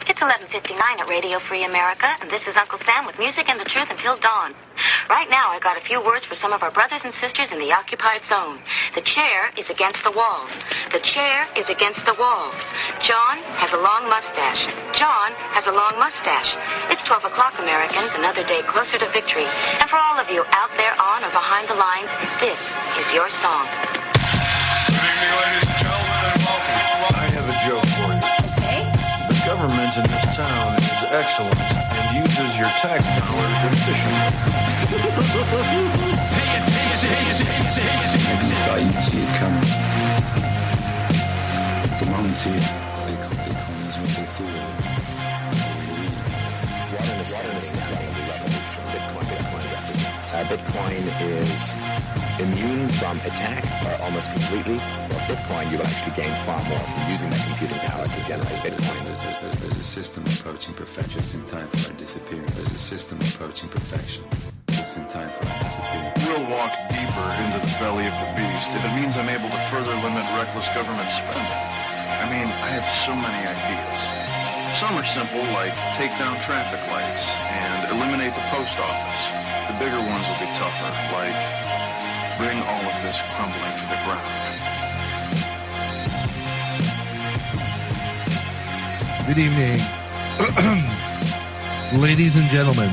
It's 11:59 at Radio Free America, and this is Uncle Sam with music and the truth until dawn. Right now, I got a few words for some of our brothers and sisters in the occupied zone. The chair is against the wall. The chair is against the wall. John has a long mustache. John has a long mustache. It's 12 o'clock, Americans, another day closer to victory. And for all of you out there on or behind the lines, this is your song. Good evening, ladies and gentlemen, and welcome. I have a joke for you. Okay. The government in this town is excellent and uses your tax dollars efficiently. And you thought you'd see it coming. The moment here, they call these what they feel. Water is now the revolution. Bitcoin is immune from attack almost completely. Well, Bitcoin, you'll actually gain far more from using that computing power to generate Bitcoin. There's a system approaching perfection. It's in time for our disappearance. There's a system approaching perfection. It's in time for our disappearance. We'll walk deeper into the belly of the beast if it means I'm able to further limit reckless government spending. I mean, I have so many ideas. Some are simple, like take down traffic lights and eliminate the post office. The bigger ones will be tougher, like bring all of this crumbling to the ground. Good evening, ladies and gentlemen.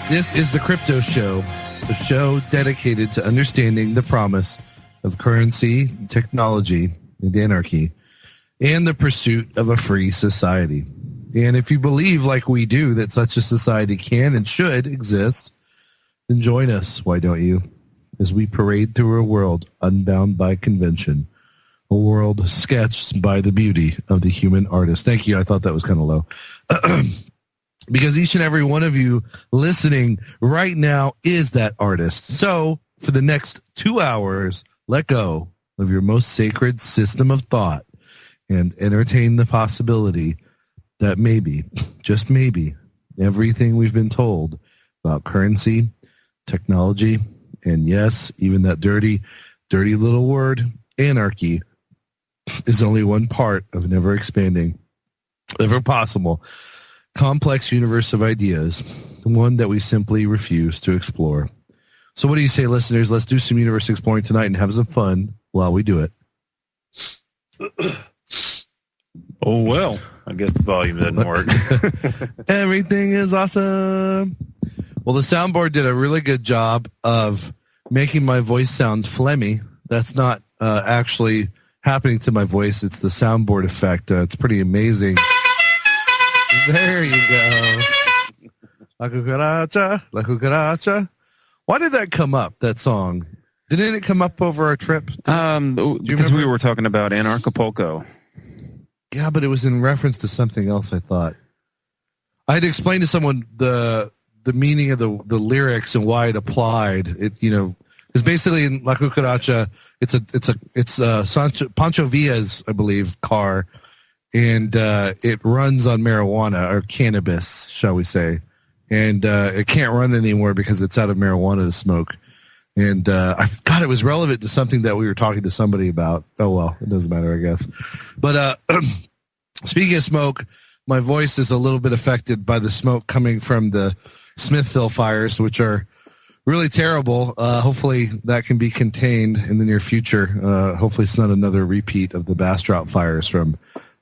This is the Crypto Show, the show dedicated to understanding the promise of currency, technology, and anarchy, and the pursuit of a free society. And if you believe, like we do, that such a society can and should exist, then join us, why don't you, as we parade through a world unbound by convention, a world sketched by the beauty of the human artist. Thank you. I thought that was kind of low. Because each and every one of you listening right now is that artist. So for the next 2 hours, let go of your most sacred system of thought and entertain the possibility that maybe, just maybe, everything we've been told about currency, technology, and yes, even that dirty little word, anarchy, is only one part of an ever-expanding, ever-possible, complex universe of ideas, one that we simply refuse to explore. So what do you say, listeners? Let's do some universe exploring tonight and have some fun while we do it. Oh, well, I guess the volume doesn't work. Everything is awesome. Well, the soundboard did a really good job of making my voice sound phlegmy. That's not actually happening to my voice. It's the soundboard effect. It's pretty amazing. There you go. La cucaracha, la cucaracha. Why did that come up, that song? Didn't it come up over our trip? Because we were talking about Anarchapulco. Yeah, but it was in reference to something else, I thought. I had to explain to someone the meaning of the lyrics and why it applied. It, you know, because basically in La Cucaracha, it's Pancho Villa's, I believe, car, and it runs on marijuana or cannabis, shall we say, and it can't run anymore because it's out of marijuana to smoke. And I thought it was relevant to something that we were talking to somebody about. Oh, well, it doesn't matter, I guess. But speaking of smoke, my voice is a little bit affected by the smoke coming from the Smithville fires, which are really terrible. Hopefully that can be contained in the near future. Hopefully it's not another repeat of the Bastrop fires from,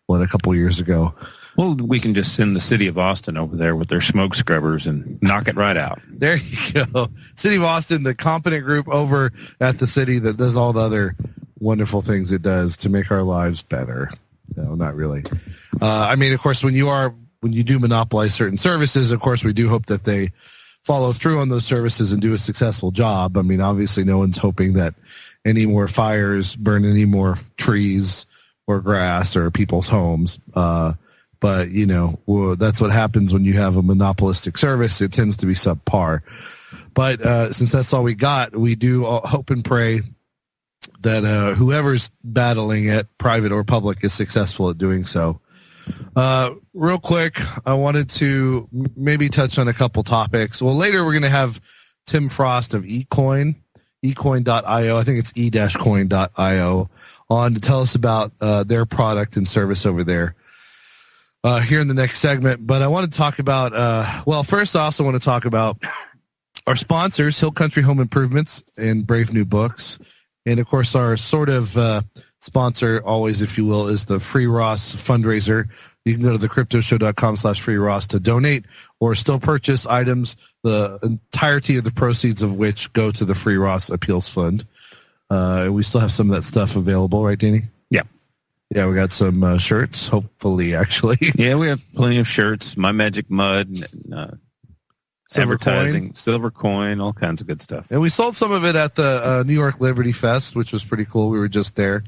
a couple years ago. Well, we can just send the city of Austin over there with their smoke scrubbers and knock it right out. There you go. City of Austin, the competent group over at the city that does all the other wonderful things it does to make our lives better. No, not really. I mean, of course, when you do monopolize certain services, of course, we do hope that they follow through on those services and do a successful job. I mean, obviously, no one's hoping that any more fires burn any more trees or grass or people's homes. But, you know, that's what happens when you have a monopolistic service. It tends to be subpar. But since that's all we got, we do hope and pray that whoever's battling it, private or public, is successful at doing so. Real quick, I wanted to maybe touch on a couple topics. Well, later we're going to have Tim Frost of eCoin, ecoin.io. I think it's e-coin.io, on to tell us about their product and service over there. here in the next segment. But I want to talk about, first I also want to talk about our sponsors, Hill Country Home Improvements and Brave New Books. And, of course, our sort of sponsor, always, if you will, is the Free Ross fundraiser. You can go to thecryptoshow.com/freeross to donate or still purchase items, the entirety of the proceeds of which go to the Free Ross Appeals Fund. We still have some of that stuff available, right, Danny? Yeah. Yeah, we got some shirts, hopefully, actually. Yeah, we have plenty of shirts, My Magic Mud, advertising, silver coin, all kinds of good stuff. And we sold some of it at the New York Liberty Fest, which was pretty cool. We were just there.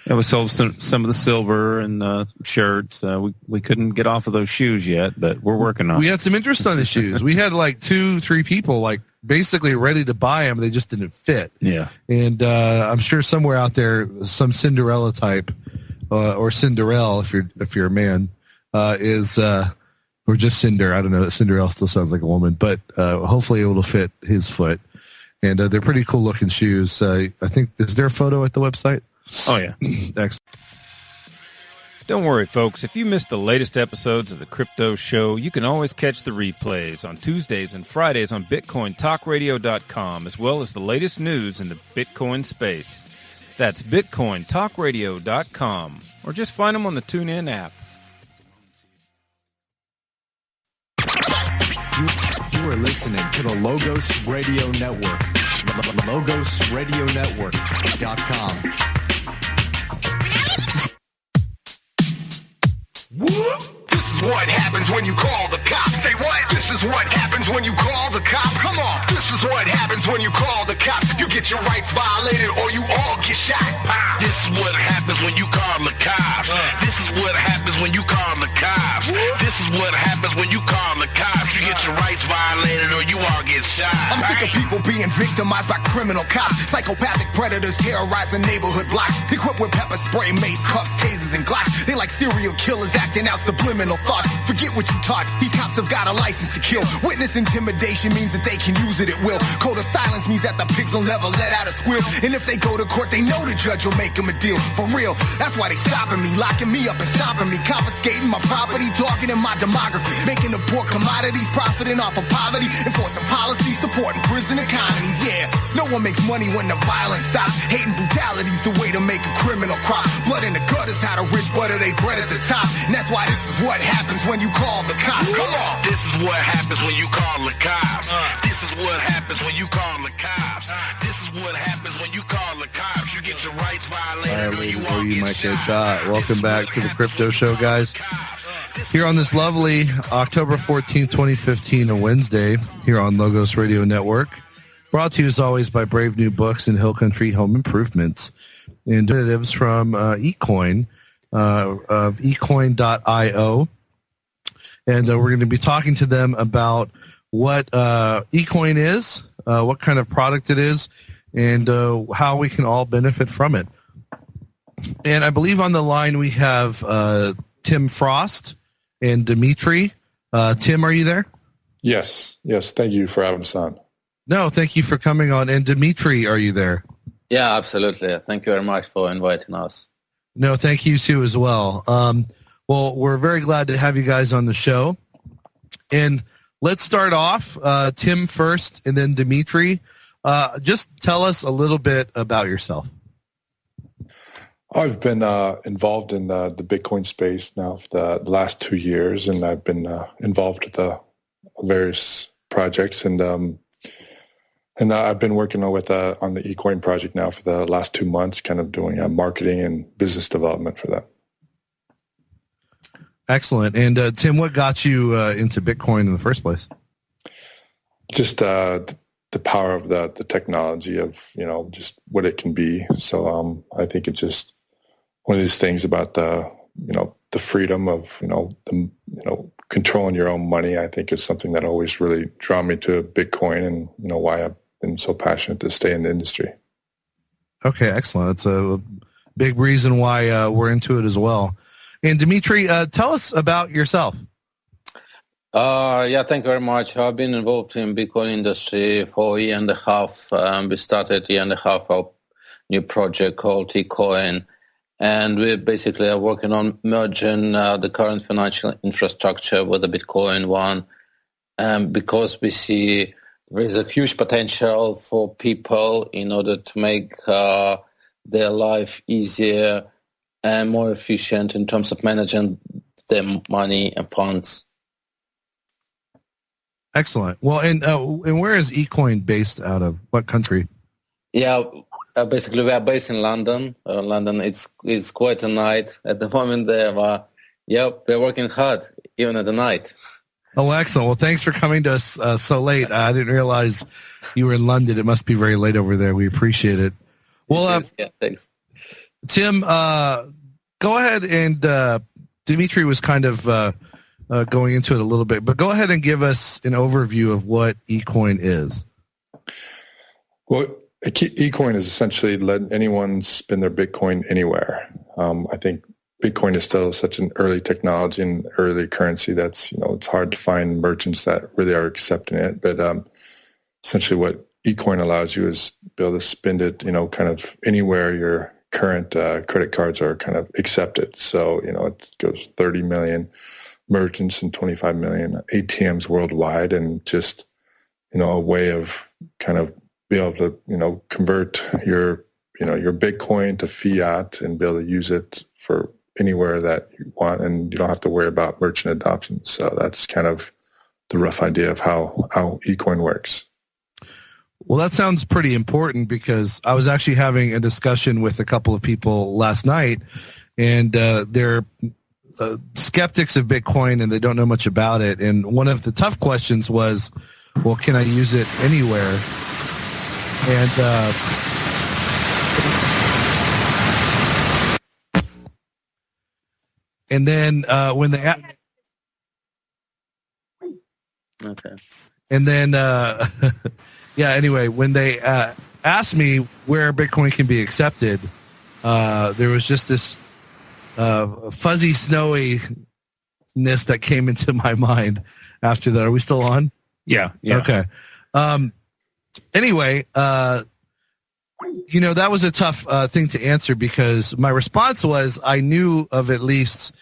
And we sold some of the silver and shirts. We couldn't get off of those shoes yet, but we're working on it. We had some interest on the shoes. We had like 2-3 people like basically ready to buy them. They just didn't fit. Yeah. And I'm sure somewhere out there, some Cinderella type or Cinderella, if you're a man, is or just Cinder. I don't know. Cinderella still sounds like a woman, but hopefully it will fit his foot. And they're pretty cool looking shoes. I think, is there a photo at the website? Oh, yeah. Excellent. Don't worry, folks. If you missed the latest episodes of The Crypto Show, you can always catch the replays on Tuesdays and Fridays on BitcoinTalkRadio.com, as well as the latest news in the Bitcoin space. That's BitcoinTalkRadio.com, or just find them on the TuneIn app. You are listening to the Logos Radio Network. LogosRadioNetwork.com. This is what happens when you call the cops. Say what? This is what happens when you call the cops. Come on. This is what happens when you call the cops. You get your rights violated or you all get shot. Pow. This is what happens when you call the cops. This is what happens when you call the cops. This is what happens when you call the cops. You get your rights violated or you all get shot. I'm sick of people being victimized by criminal cops. Psychopathic predators terrorizing neighborhood blocks. Equipped with pepper spray, mace, cuffs, tasers, and glocks. They like serial killers acting out subliminal thoughts. Forget what you taught. These cops have got a license to kill. Witness intimidation means that they can use it at will. Code of silence means that the pigs will never let out a squeal. And if they go to court, they know the judge will make them a deal. For real, that's why they stopping me, locking me up and stopping me, confiscating my property, talking in my demography, making the poor commodities, profiting off of poverty, enforcing policies, supporting prison economies. Yeah, no one makes money when the violence stops. Hate and brutality's the way to make a criminal crop. Blood in the gut is how the rich butter they bread at the top. And that's why this is what happens when you call the cops. Come on. This is what happens when you call the cops. This is what happens when you call the cops. This is what happens when you call the cops. You get your rights violated or you might get shot. Welcome back to the Crypto Show, guys. Here on this lovely October 14th, 2015, a Wednesday, here on Logos Radio Network. Brought to you as always by Brave New Books and Hill Country Home Improvements. And representatives from eCoin of ecoin.io. And we're going to be talking to them about what eCoin is, what kind of product it is, and how we can all benefit from it. And I believe on the line we have Tim Frost and Dimitry. Tim, are you there? Yes. Thank you for having us on. No, thank you for coming on. And Dimitry, are you there? Yeah, absolutely. Thank you very much for inviting us. No, thank you too as well. Well, we're very glad to have you guys on the show. And let's start off, Tim first, and then Dimitry. Just tell us a little bit about yourself. I've been involved in the Bitcoin space now for the last 2 years, and I've been involved with the various projects, and I've been working on the eCoin project now for the last 2 months, kind of doing marketing and business development for that. Excellent. And Tim, what got you into Bitcoin in the first place? Just the power of the technology of, just what it can be. So I think it's just one of these things about the freedom of, controlling your own money. I think is something that always really drew me to Bitcoin, and, why I've been so passionate to stay in the industry. Okay, excellent. That's a big reason why we're into it as well. And Dimitry, tell us about yourself. Thank you very much. I've been involved in Bitcoin industry for a year and a half. We started a year and a half our new project called eCoin. And we basically are working on merging the current financial infrastructure with the Bitcoin one, because we see there is a huge potential for people in order to make their life easier and more efficient in terms of managing their money and funds. Excellent. Well, and where is eCoin based out of? What country? Yeah, basically we are based in London. London, it's quite a night at the moment. We're working hard even at the night. Oh, excellent. Well, thanks for coming to us so late. I didn't realize you were in London. It must be very late over there. We appreciate it. Well, thanks. Tim, go ahead and Dimitry was kind of going into it a little bit, but go ahead and give us an overview of what eCoin is. Well, eCoin is essentially letting anyone spend their Bitcoin anywhere. I think Bitcoin is still such an early technology and early currency that's, it's hard to find merchants that really are accepting it. But essentially what eCoin allows you is be able to spend it, kind of anywhere your current credit cards are kind of accepted. So, it goes 30 million merchants and 25 million ATMs worldwide, and just, a way of kind of be able to, convert your Bitcoin to fiat and be able to use it for anywhere that you want, and you don't have to worry about merchant adoption. So that's kind of the rough idea of how eCoin works. Well, that sounds pretty important, because I was actually having a discussion with a couple of people last night, and they're skeptics of Bitcoin and they don't know much about it. And one of the tough questions was, well, can I use it anywhere? And then when they anyway, when they asked me where Bitcoin can be accepted, there was just this fuzzy snowiness that came into my mind after that. Are we still on? Yeah. Okay. Anyway, that was a tough thing to answer, because my response was I knew of at least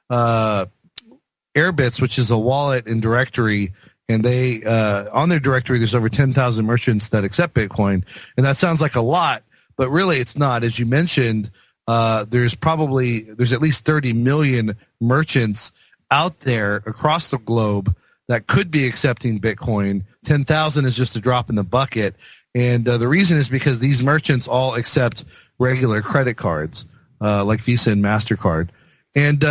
Airbits, which is a wallet and directory, and they on their directory there's over 10,000 merchants that accept Bitcoin, and that sounds like a lot, but really it's not. As you mentioned, there's at least 30 million merchants out there across the globe that could be accepting Bitcoin. 10,000 is just a drop in the bucket. And the reason is because these merchants all accept regular credit cards, like Visa and MasterCard. And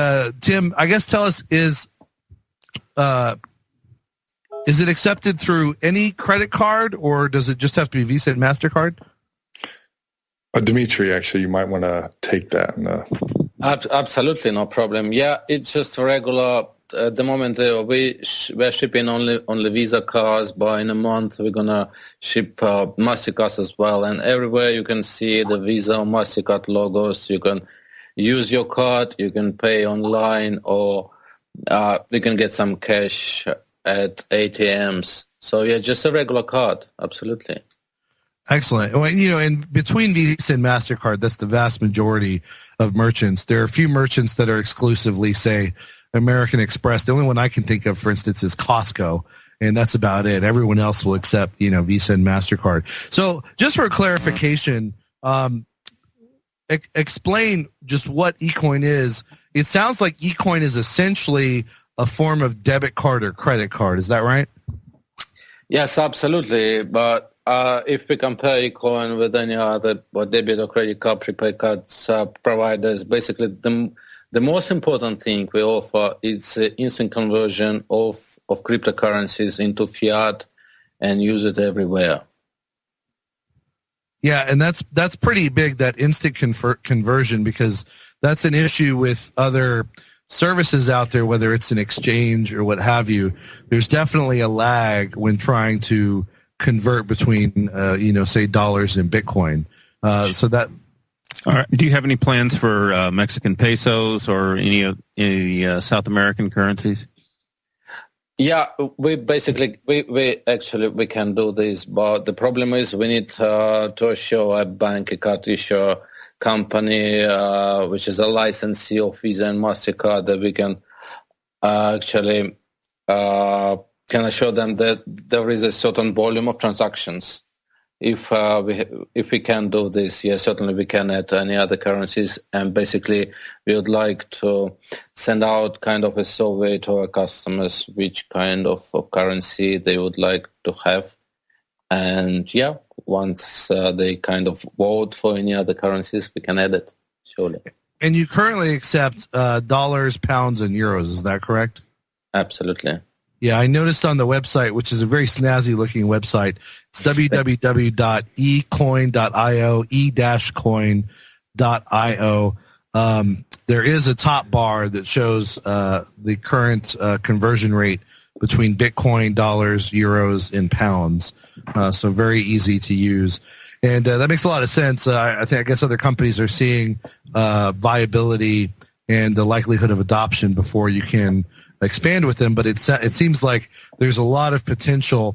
Tim, I guess tell us, is it accepted through any credit card, or does it just have to be Visa and MasterCard? Dimitry, actually, you might want to take that. Absolutely, no problem. Yeah, it's just regular. At the moment, we're shipping only Visa cards, but in a month we're gonna ship MasterCards as well. And everywhere you can see the Visa or MasterCard logos. You can use your card, you can pay online, or you can get some cash at ATMs. So yeah, just a regular card. Absolutely. Excellent. Well, and between Visa and MasterCard, that's the vast majority of merchants. There are a few merchants that are exclusively, say, American Express. The only one I can think of, for instance, is Costco, and that's about it. Everyone else will accept, Visa and MasterCard. So just for clarification, explain just what eCoin is. It sounds like eCoin is essentially a form of debit card or credit card. Is that right? Yes, absolutely. But if we compare eCoin with any other debit or credit card, prepaid cards providers, basically the most important thing we offer is instant conversion of cryptocurrencies into fiat and use it everywhere. Yeah, and that's pretty big, that instant conversion, because that's an issue with other services out there, whether it's an exchange or what have you. There's definitely a lag when trying to convert between, say, dollars and Bitcoin. So that. All right. Do you have any plans for Mexican pesos or any South American currencies? Yeah, we can do this, but the problem is we need to show a bank card issuer company, which is a licensee of Visa and MasterCard, that we can actually can assure them that there is a certain volume of transactions. If we can do this, yes, certainly we can add any other currencies. And basically, we would like to send out kind of a survey to our customers, which kind of currency they would like to have. And yeah, once they kind of vote for any other currencies, we can add it, surely. And you currently accept dollars, pounds, and euros, is that correct? Absolutely. Yeah, I noticed on the website, which is a very snazzy-looking website, it's www.ecoin.io, e-coin.io. There is a top bar that shows the current conversion rate between Bitcoin, dollars, euros, and pounds. So very easy to use. And that makes a lot of sense. I guess other companies are seeing viability and the likelihood of adoption before you can expand with them, but it seems like there's a lot of potential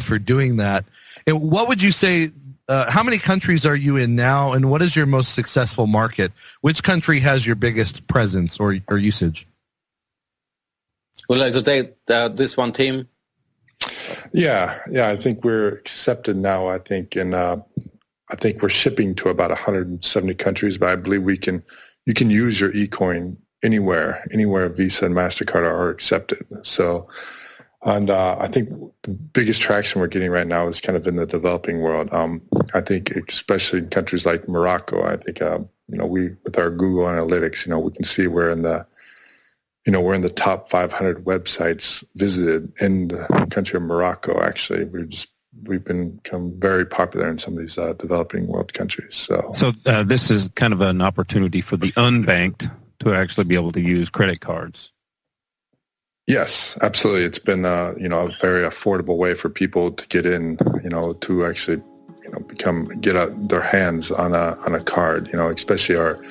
for doing that. And what would you say, how many countries are you in now, and what is your most successful market? Which country has your biggest presence or usage? Would like to take this one, Tim? Yeah, I think we're accepted now. I think we're shipping to about 170 countries, but I believe you can use your eCoin anywhere Visa and MasterCard are accepted. So, and I think the biggest traction we're getting right now is kind of in the developing world. I think especially in countries like Morocco, I think, we, with our Google Analytics, we can see we're in the top 500 websites visited in the country of Morocco. Actually, we've become very popular in some of these developing world countries. So this is kind of an opportunity for the unbanked to actually be able to use credit cards. Yes, absolutely. It's been a very affordable way for people to get in, to actually get their hands on a card. Especially our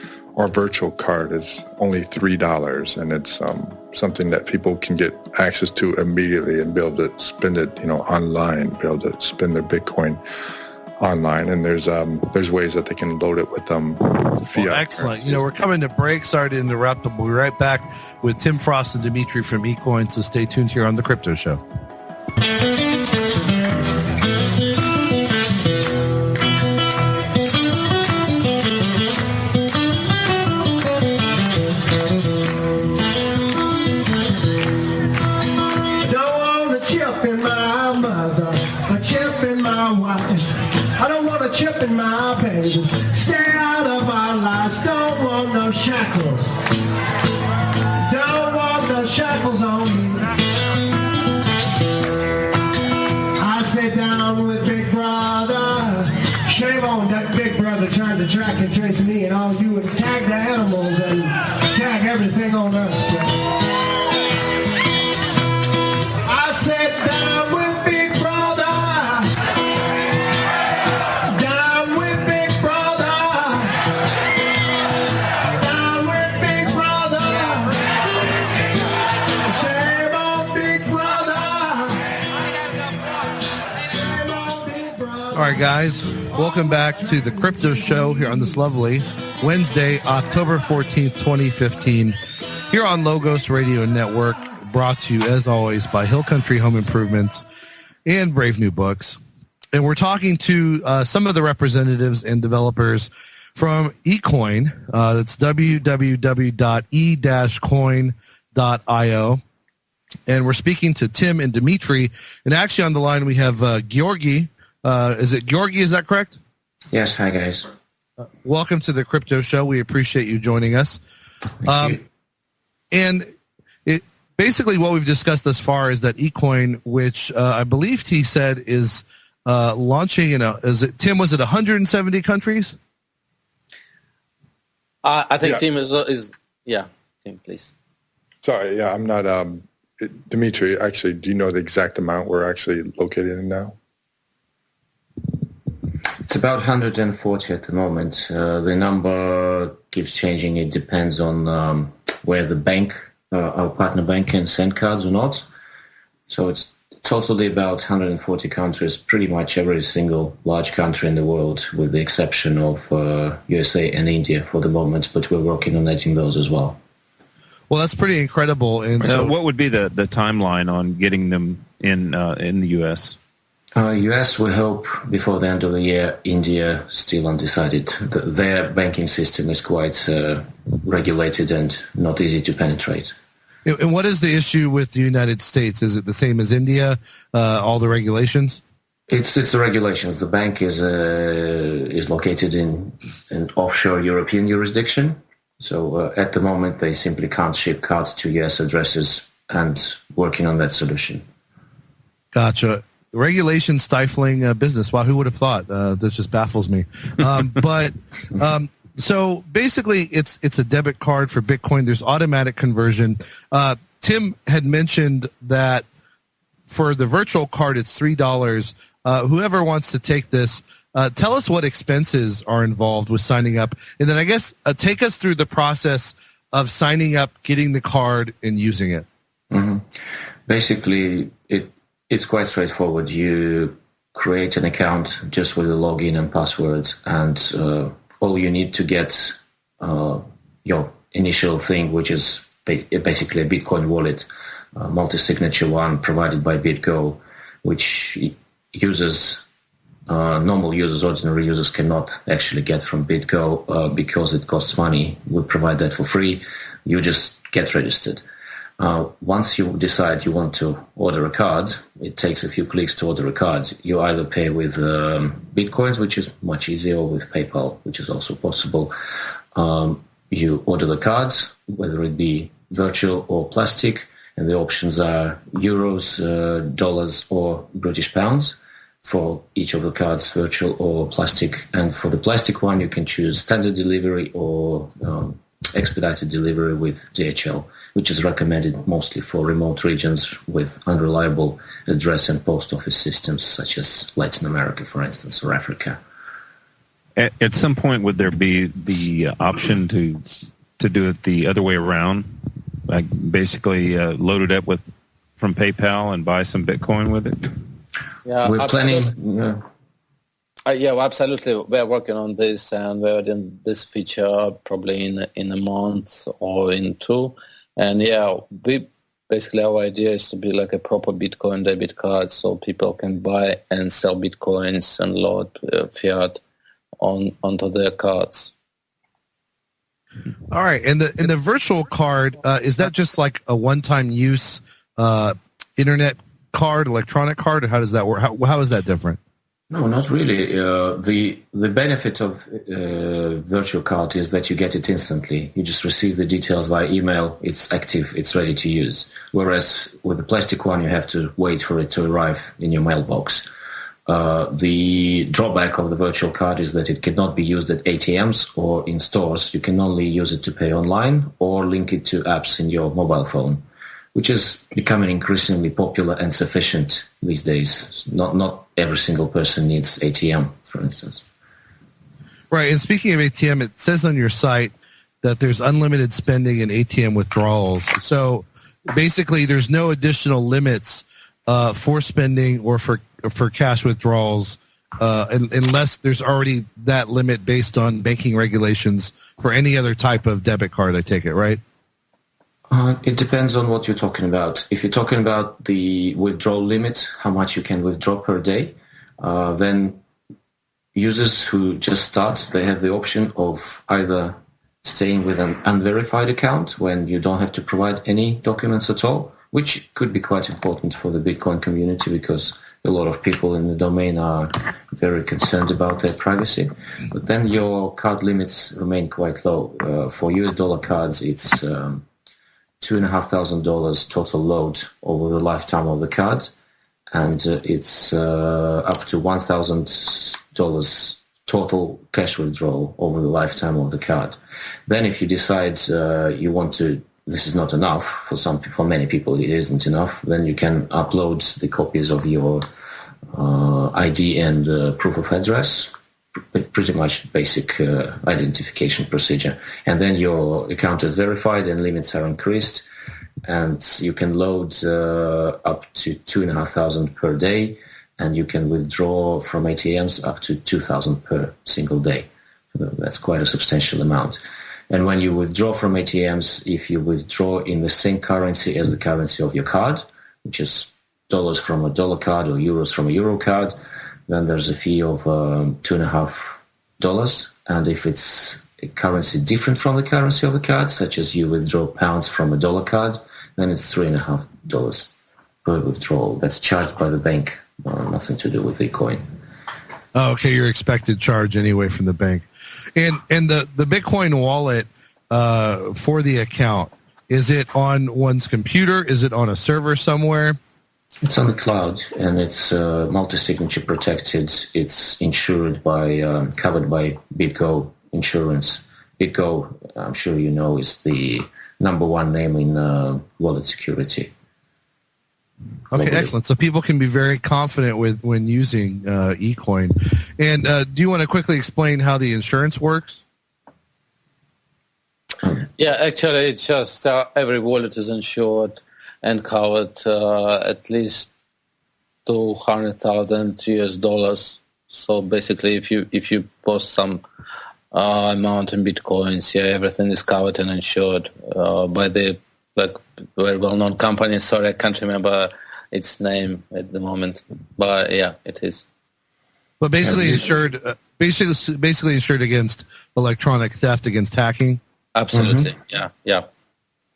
virtual card is only $3, and it's something that people can get access to immediately and be able to spend it online, be able to spend their Bitcoin online, and there's ways that they can load it with fiat. Well, excellent. Currencies. We're coming to break. Sorry to interrupt, but we'll be right back with Tim Frost and Dimitry from eCoin, so stay tuned here on The Crypto Show. Don't want a chip in my mother, a chip in my wife. I don't want a chip in my babies. Stay out of our lives. Don't want no shackles. Don't want no shackles on me. I sit down with Big Brother. Shame on that Big Brother trying to track and trace me and all you and tag the animals and tag everything on earth. I sat down with Big Brother. Down with Big Brother. Down with Big Brother. Shame on Big Brother. Shame on Big Brother. All right, guys, welcome back to The Crypto Show here on this lovely Wednesday, October 14th, 2015, here on Logos Radio Network, brought to you, as always, by Hill Country Home Improvements and Brave New Books. And we're talking to some of the representatives and developers from eCoin. That's www.e-coin.io. And we're speaking to Tim and Dimitry. And actually on the line we have Georgy. Is it Georgy? Is that correct? Yes. Hi, guys. Welcome to The Crypto Show. We appreciate you joining us. Thank you. And basically what we've discussed thus far is that eCoin, which I believe he said is launching in Tim, was it 170 countries? I think Tim is Tim, please. Sorry, I'm not Dimitri. Actually, do you know the exact amount we're actually located in now? It's about 140 at the moment. The number keeps changing. It depends on where the bank, our partner bank, can send cards or not. So totally about 140 countries, pretty much every single large country in the world, with the exception of USA and India for the moment, but we're working on adding those as well. Well, that's pretty incredible. And so, what would be the timeline on getting them in the U.S.? U.S., we hope before the end of the year. India, still undecided. Their banking system is quite regulated and not easy to penetrate. And what is the issue with the United States? Is it the same as India, all the regulations? It's the regulations. The bank is located in an offshore European jurisdiction. So at the moment, they simply can't ship cards to U.S. addresses, and working on that solution. Gotcha. Regulation stifling business. Wow, who would have thought? That just baffles me. So basically, it's a debit card for Bitcoin. There's automatic conversion. Tim had mentioned that for the virtual card, it's $3. Whoever wants to take this, tell us what expenses are involved with signing up, and then I guess take us through the process of signing up, getting the card, and using it. Mm-hmm. Basically, it's quite straightforward. You create an account just with a login and password, and all you need to get your initial thing, which is basically a Bitcoin wallet, multi-signature one provided by BitGo, which normal users, ordinary users cannot actually get from BitGo because it costs money. We provide that for free. You just get registered. Once you decide you want to order a card, it takes a few clicks to order a card. You either pay with Bitcoins, which is much easier, or with PayPal, which is also possible. You order the cards, whether it be virtual or plastic, and the options are euros, dollars, or British pounds for each of the cards, virtual or plastic. And for the plastic one, you can choose standard delivery or expedited delivery with DHL, which is recommended mostly for remote regions with unreliable address and post office systems, such as Latin America, for instance, or Africa. At some point, would there be the option to do it the other way around, like basically load it up from PayPal and buy some Bitcoin with it? Yeah, we're planning. Yeah, absolutely. We're working on this, and we're doing this feature probably in a month or in two. And yeah, our idea is to be like a proper Bitcoin debit card, so people can buy and sell Bitcoins and load fiat onto their cards. All right, and the virtual card, is that just like a one-time use internet card, electronic card, or how does that work? How is that different? No, not really. The benefit of virtual card is that you get it instantly. You just receive the details via email. It's active. It's ready to use. Whereas with the plastic one, you have to wait for it to arrive in your mailbox. The drawback of the virtual card is that it cannot be used at ATMs or in stores. You can only use it to pay online or link it to apps in your mobile phone, which is becoming increasingly popular and sufficient these days. Not every single person needs ATM, for instance. Right, and speaking of ATM, it says on your site that there's unlimited spending and ATM withdrawals. So basically, there's no additional limits for spending or for cash withdrawals unless there's already that limit based on banking regulations for any other type of debit card, I take it, right? It depends on what you're talking about. If you're talking about the withdrawal limit, how much you can withdraw per day, then users who just start, they have the option of either staying with an unverified account when you don't have to provide any documents at all, which could be quite important for the Bitcoin community because a lot of people in the domain are very concerned about their privacy. But then your card limits remain quite low. For US dollar cards, it's $2,500 total load over the lifetime of the card, and it's up to $1,000 total cash withdrawal over the lifetime of the card. Then if you decide you want to, this is not enough for many people it isn't enough, then you can upload the copies of your ID and proof of address, pretty much basic identification procedure. And then your account is verified and limits are increased. and you can load up to 2,500 per day, and you can withdraw from ATMs up to 2,000 per single day. That's quite a substantial amount. And when you withdraw from ATMs, if you withdraw in the same currency as the currency of your card, which is dollars from a dollar card or euros from a euro card, then there's a fee of $2.50. And if it's a currency different from the currency of the card, such as you withdraw pounds from a dollar card, then it's $3.50 per withdrawal. That's charged by the bank, nothing to do with the coin. Oh, okay, your expected charge anyway from the bank. And the Bitcoin wallet for the account, is it on one's computer? Is it on a server somewhere? It's on the cloud, and it's multi-signature protected. It's insured by, covered by BitGo insurance. BitGo, I'm sure you know, is the number one name in wallet security. Okay, excellent. So people can be very confident when using eCoin. And do you want to quickly explain how the insurance works? Yeah, actually, it's just every wallet is insured and covered at least $200,000. So basically, if you post some amount in bitcoins, yeah, everything is covered and insured by the very well-known company. Sorry, I can't remember its name at the moment, but yeah, it is. But basically insured, basically insured against electronic theft, against hacking. Absolutely, yeah.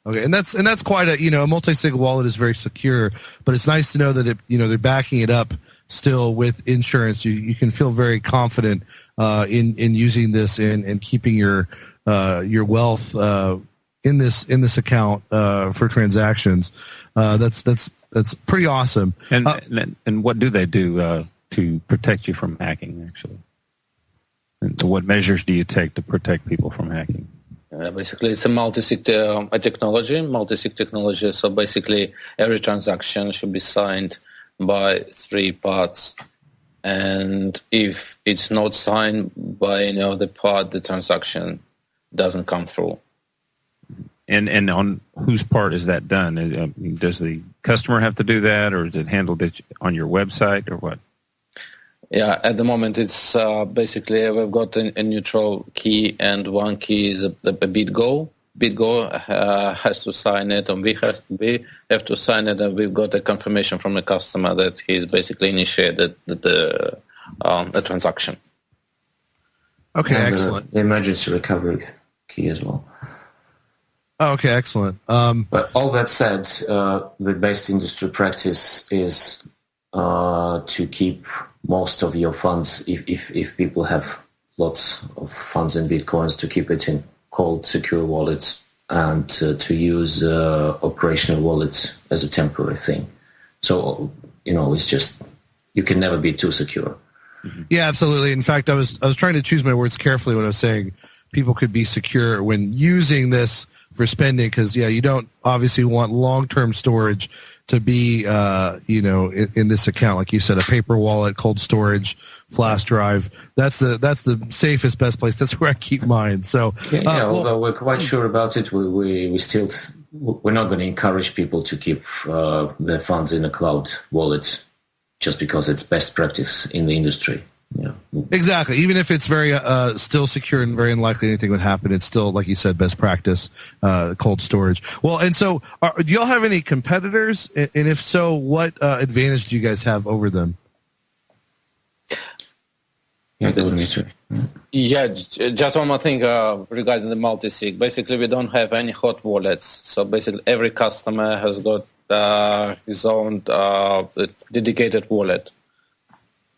Okay, and that's quite a multi-sig wallet is very secure, but it's nice to know that they're backing it up still with insurance. You can feel very confident in using this and keeping your wealth in this account for transactions. That's pretty awesome. And what do they do to protect you from hacking? Actually, and what measures do you take to protect people from hacking? Basically, it's a multisig technology. So basically, every transaction should be signed by three parts, and if it's not signed by any other part, the transaction doesn't come through. And on whose part is that done? Does the customer have to do that, or is it handled on your website, or what? Yeah, at the moment it's basically we've got a neutral key, and one key is the BitGo. BitGo has to sign it, and we have to sign it, and we've got a confirmation from the customer that he's basically initiated the transaction. Okay, excellent. The emergency recovery key as well. Oh, okay, excellent. But all that said, the best industry practice is to keep most of your funds, if people have lots of funds in Bitcoins, to keep it in cold, secure wallets, and to use operational wallets as a temporary thing. So, it's just, you can never be too secure. Yeah, absolutely. In fact, I was trying to choose my words carefully when I was saying people could be secure when using this for spending, because you don't obviously want long-term storage to be in this account, like you said, a paper wallet, cold storage, flash drive. That's the safest, best place. That's where I keep mine. So although we're quite sure about it, we're not going to encourage people to keep their funds in a cloud wallet just because it's best practice in the industry. Yeah. Exactly. Even if it's very still secure and very unlikely anything would happen, it's still, like you said, best practice, cold storage. Well, and so do y'all have any competitors? And if so, what advantage do you guys have over them? Yeah, just one more thing regarding the multisig. Basically, we don't have any hot wallets. So basically, every customer has got his own dedicated wallet.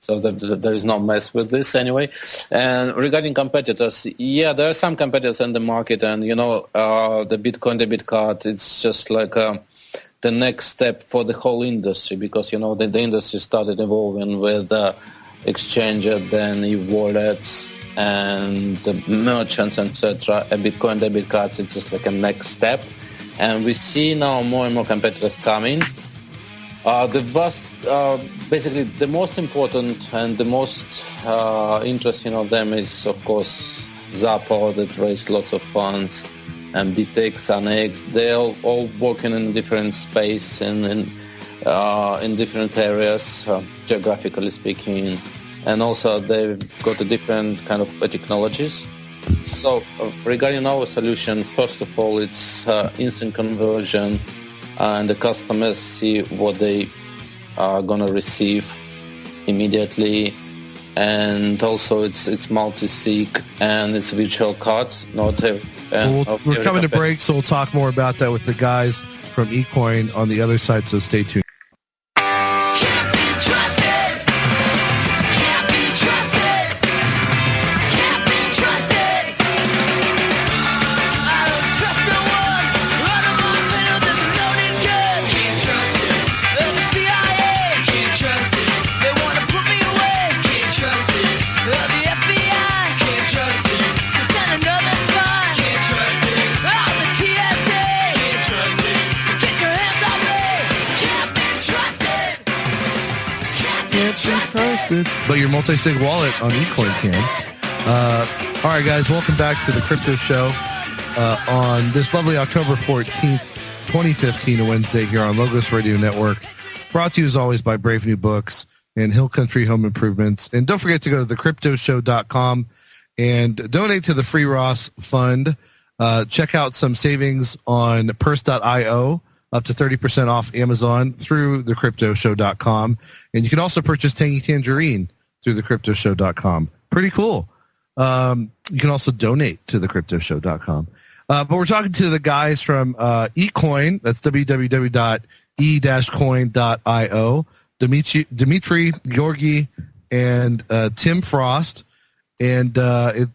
So there is no mess with this anyway. And regarding competitors, there are some competitors in the market, and the Bitcoin debit card, it's just like the next step for the whole industry, because the industry started evolving with exchanges, then e-wallets and the merchants, etc. And Bitcoin debit cards, it's just like a next step. And we see now more and more competitors coming. Basically, the most important and the most interesting of them is, of course, Zappo, that raised lots of funds, and BitX and X, they're all working in different space and in different areas, geographically speaking, and also they've got a different kind of technologies. So regarding our solution, first of all, it's instant conversion, and the customers see what they are going to receive immediately. And also it's multi-sig and it's virtual cards. We're coming to break, so we'll talk more about that with the guys from eCoin on the other side, so stay tuned. But your multi-sig wallet on eCoin can. All right, guys, welcome back to the Crypto Show on this lovely October 14th, 2015, a Wednesday here on Logos Radio Network. Brought to you as always by Brave New Books and Hill Country Home Improvements. And don't forget to go to thecryptoshow.com and donate to the Free Ross Fund. Check out some savings on purse.io. Up to 30% off Amazon through thecryptoshow.com. And you can also purchase Tangy Tangerine through thecryptoshow.com. Pretty cool. You can also donate to thecryptoshow.com. But we're talking to the guys from eCoin. That's www.e-coin.io. Dimitry, Georgy, and Tim Frost. And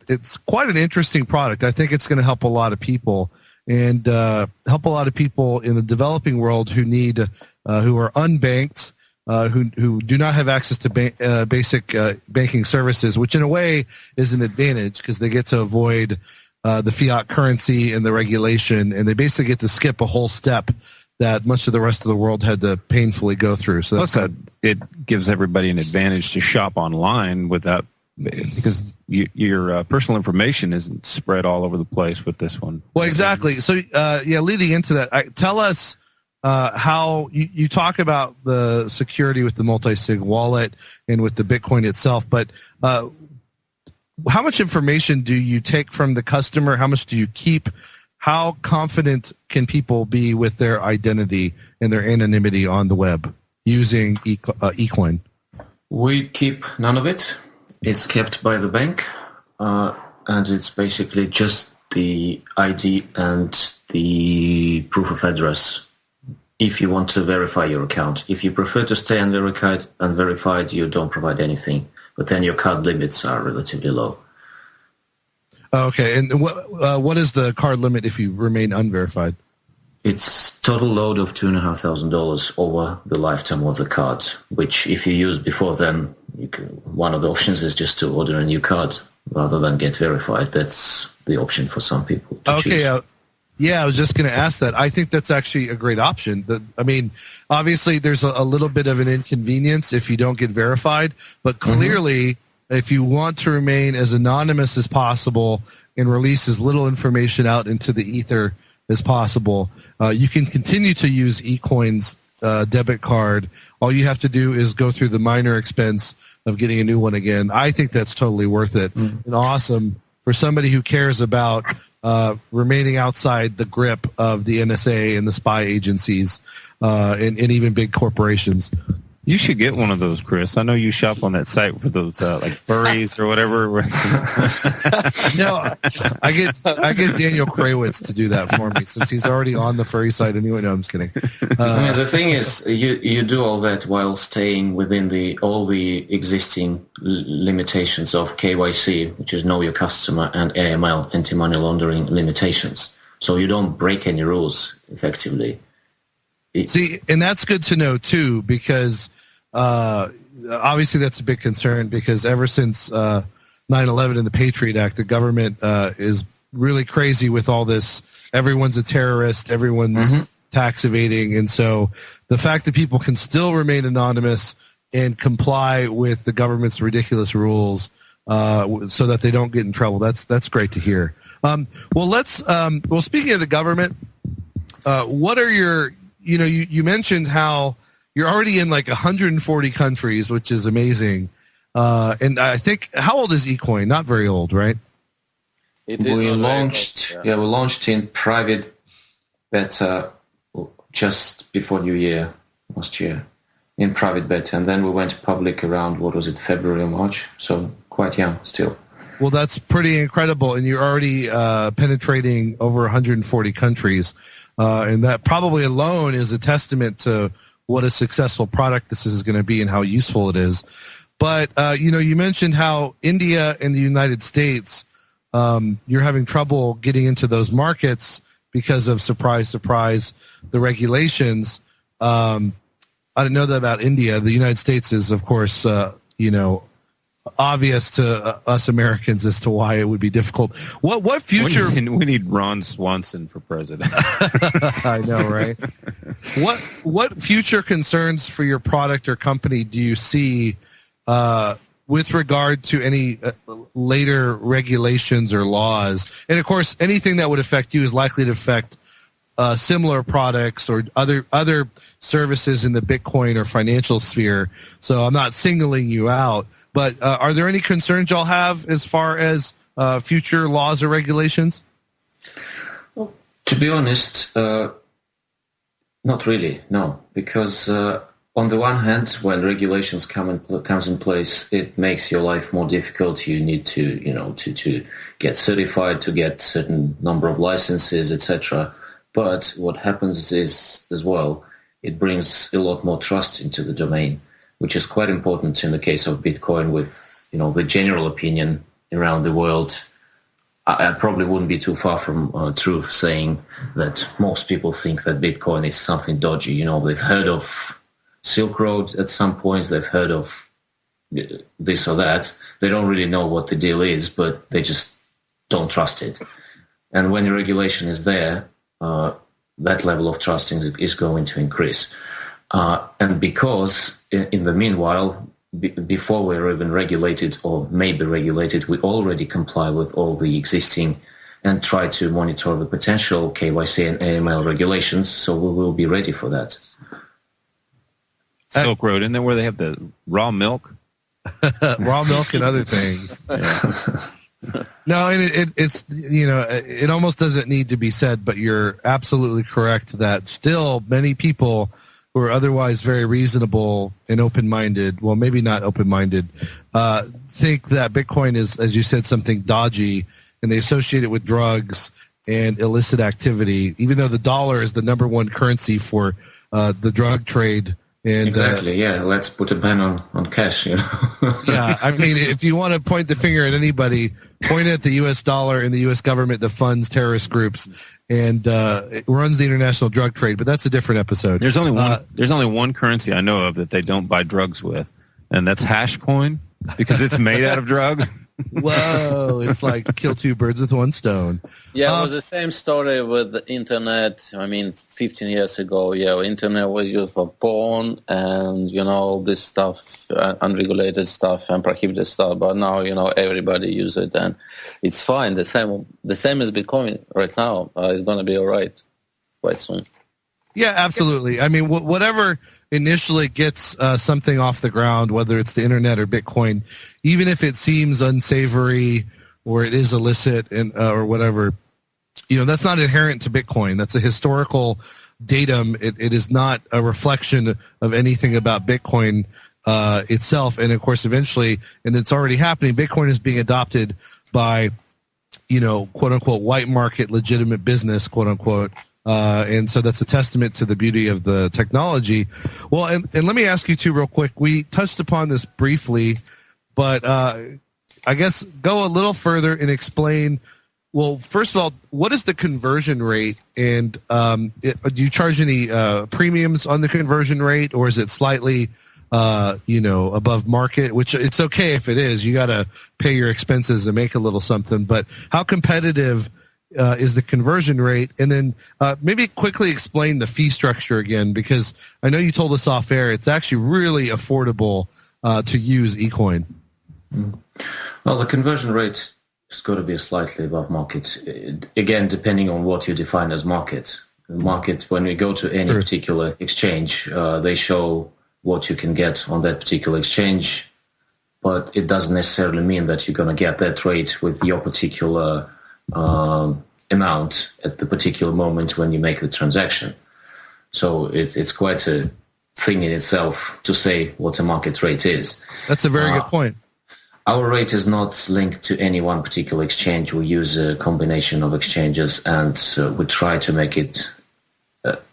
it's quite an interesting product. I think it's going to help a lot of people. And help a lot of people in the developing world who need, who are unbanked, who do not have access to basic banking services, which in a way is an advantage because they get to avoid the fiat currency and the regulation, and they basically get to skip a whole step that much of the rest of the world had to painfully go through. So that's it gives everybody an advantage to shop online without. Because your personal information isn't spread all over the place with this one. Well, exactly. So, leading into that, tell us how you talk about the security with the multi-sig wallet and with the Bitcoin itself, but how much information do you take from the customer? How much do you keep? How confident can people be with their identity and their anonymity on the web using eCoin? We keep none of it. It's kept by the bank, and it's basically just the ID and the proof of address if you want to verify your account. If you prefer to stay unverified, you don't provide anything, but then your card limits are relatively low. Okay, and what is the card limit if you remain unverified? It's total load of $2,500 over the lifetime of the card, which if you use before then, one of the options is just to order a new card rather than get verified. That's the option for some people to choose. I was just going to ask that. I think that's actually a great option. Obviously, there's a little bit of an inconvenience if you don't get verified, but clearly, if you want to remain as anonymous as possible and release as little information out into the ether as possible, you can continue to use eCoin's debit card. All you have to do is go through the minor expense of getting a new one again. I think that's totally worth it and awesome for somebody who cares about remaining outside the grip of the NSA and the spy agencies and even big corporations. You should get one of those, Chris. I know you shop on that site for those like furries or whatever. No, I get Daniel Krawitz to do that for me since he's already on the furry site anyway. No, I'm just kidding. The thing is, you do all that while staying within all the existing limitations of KYC, which is Know Your Customer, and AML, anti-money laundering limitations. So you don't break any rules effectively. See, and that's good to know too, because obviously that's a big concern, because ever since 9/11 and the Patriot Act, the government is really crazy with all this. Everyone's a terrorist, everyone's tax evading, and so the fact that people can still remain anonymous and comply with the government's ridiculous rules so that they don't get in trouble, that's great to hear. Well, speaking of the government, what are your, you mentioned how you're already in like 140 countries, which is amazing. And I think, how old is eCoin? Not very old, right? We launched in private beta just before New Year last year, in private beta, and then we went public around, February or March, so quite young still. Well, that's pretty incredible, and you're already penetrating over 140 countries, and that probably alone is a testament to what a successful product this is going to be and how useful it is. But, you mentioned how India and the United States, you're having trouble getting into those markets because of, surprise, the regulations. I didn't know that about India. The United States is, of course, obvious to us Americans as to why it would be difficult. What future? We need Ron Swanson for president. I know, right? What future concerns for your product or company do you see with regard to any later regulations or laws? And of course, anything that would affect you is likely to affect similar products or other services in the Bitcoin or financial sphere. So I'm not singling you out, but are there any concerns y'all have as far as future laws or regulations? Well, to be honest, not really, no, because on the one hand, when regulations comes in place, it makes your life more difficult. You need to, to get certified, to get certain number of licenses, etc. But what happens is, as well, it brings a lot more trust into the domain, which is quite important in the case of Bitcoin with, the general opinion around the world. I probably wouldn't be too far from truth saying that most people think that Bitcoin is something dodgy. They've heard of Silk Road at some point, they've heard of this or that. They don't really know what the deal is, but they just don't trust it. And when the regulation is there, that level of trusting is going to increase. And because in the meanwhile, before we're even regulated or maybe regulated, we already comply with all the existing and try to monitor the potential KYC and AML regulations, so we will be ready for that. Silk Road, isn't that where they have the raw milk? Raw milk and other things. Yeah. No, and it's it almost doesn't need to be said, but you're absolutely correct that still many people who are otherwise very reasonable and open-minded, well, maybe not open-minded, think that Bitcoin is, as you said, something dodgy, and they associate it with drugs and illicit activity, even though the dollar is the number one currency for the drug trade. And, exactly, yeah. Let's put a ban on cash, Yeah, I mean, if you want to point the finger at anybody, point at the U.S. dollar and the U.S. government that funds terrorist groups and it runs the international drug trade. But that's a different episode. There's only one. There's only one currency I know of that they don't buy drugs with, and that's hash coin because it's made out of drugs. Whoa, it's like kill two birds with one stone. Yeah, it was the same story with the internet. I mean, 15 years ago, internet was used for porn and, this stuff, unregulated stuff and prohibited stuff. But now, everybody uses it and it's fine. The same as Bitcoin right now is going to be all right quite soon. Yeah, absolutely. I mean, whatever initially gets something off the ground, whether it's the internet or Bitcoin, even if it seems unsavory or it is illicit and or whatever, that's not inherent to Bitcoin. That's a historical datum. It is not a reflection of anything about Bitcoin itself. And of course, eventually, and it's already happening, Bitcoin is being adopted by, quote unquote, white market legitimate business, quote unquote. And so that's a testament to the beauty of the technology. Well, and let me ask you too real quick. We touched upon this briefly, but I guess go a little further and explain, well, first of all, what is the conversion rate? And do you charge any premiums on the conversion rate, or is it slightly above market, which it's okay if it is. You got to pay your expenses and make a little something. But how competitive is the conversion rate? And then maybe quickly explain the fee structure again, because I know you told us off air it's actually really affordable to use eCoin. Well, the conversion rate it's got to be slightly above market. Again, depending on what you define as market. Market, when we go to any particular exchange, they show what you can get on that particular exchange, but it doesn't necessarily mean that you're going to get that rate with your particular amount at the particular moment when you make the transaction. So it's quite a thing in itself to say what a market rate is. That's a very good point. Our rate is not linked to any one particular exchange. We use a combination of exchanges, and we try to make it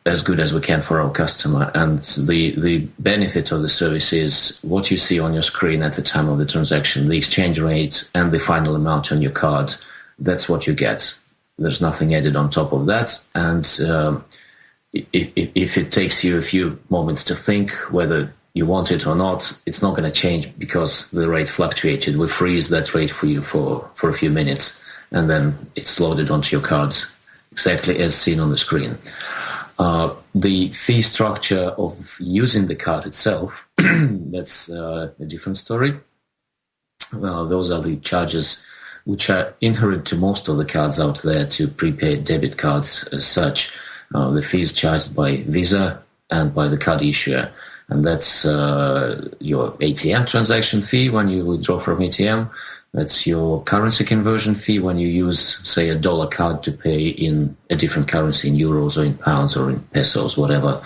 as good as we can for our customer. And the benefit of the service is what you see on your screen at the time of the transaction, the exchange rate and the final amount on your card. That's what you get. There's nothing added on top of that. And if it takes you a few moments to think whether you want it or not, it's not going to change because the rate fluctuated. We freeze that rate for you for a few minutes, and then it's loaded onto your cards exactly as seen on the screen. The fee structure of using the card itself, that's a different story. Well, those are the charges which are inherent to most of the cards out there, to prepaid debit cards as such. The fee is charged by Visa and by the card issuer. And that's your ATM transaction fee when you withdraw from ATM. That's your currency conversion fee when you use, say, a dollar card to pay in a different currency, in euros or in pounds or in pesos, whatever.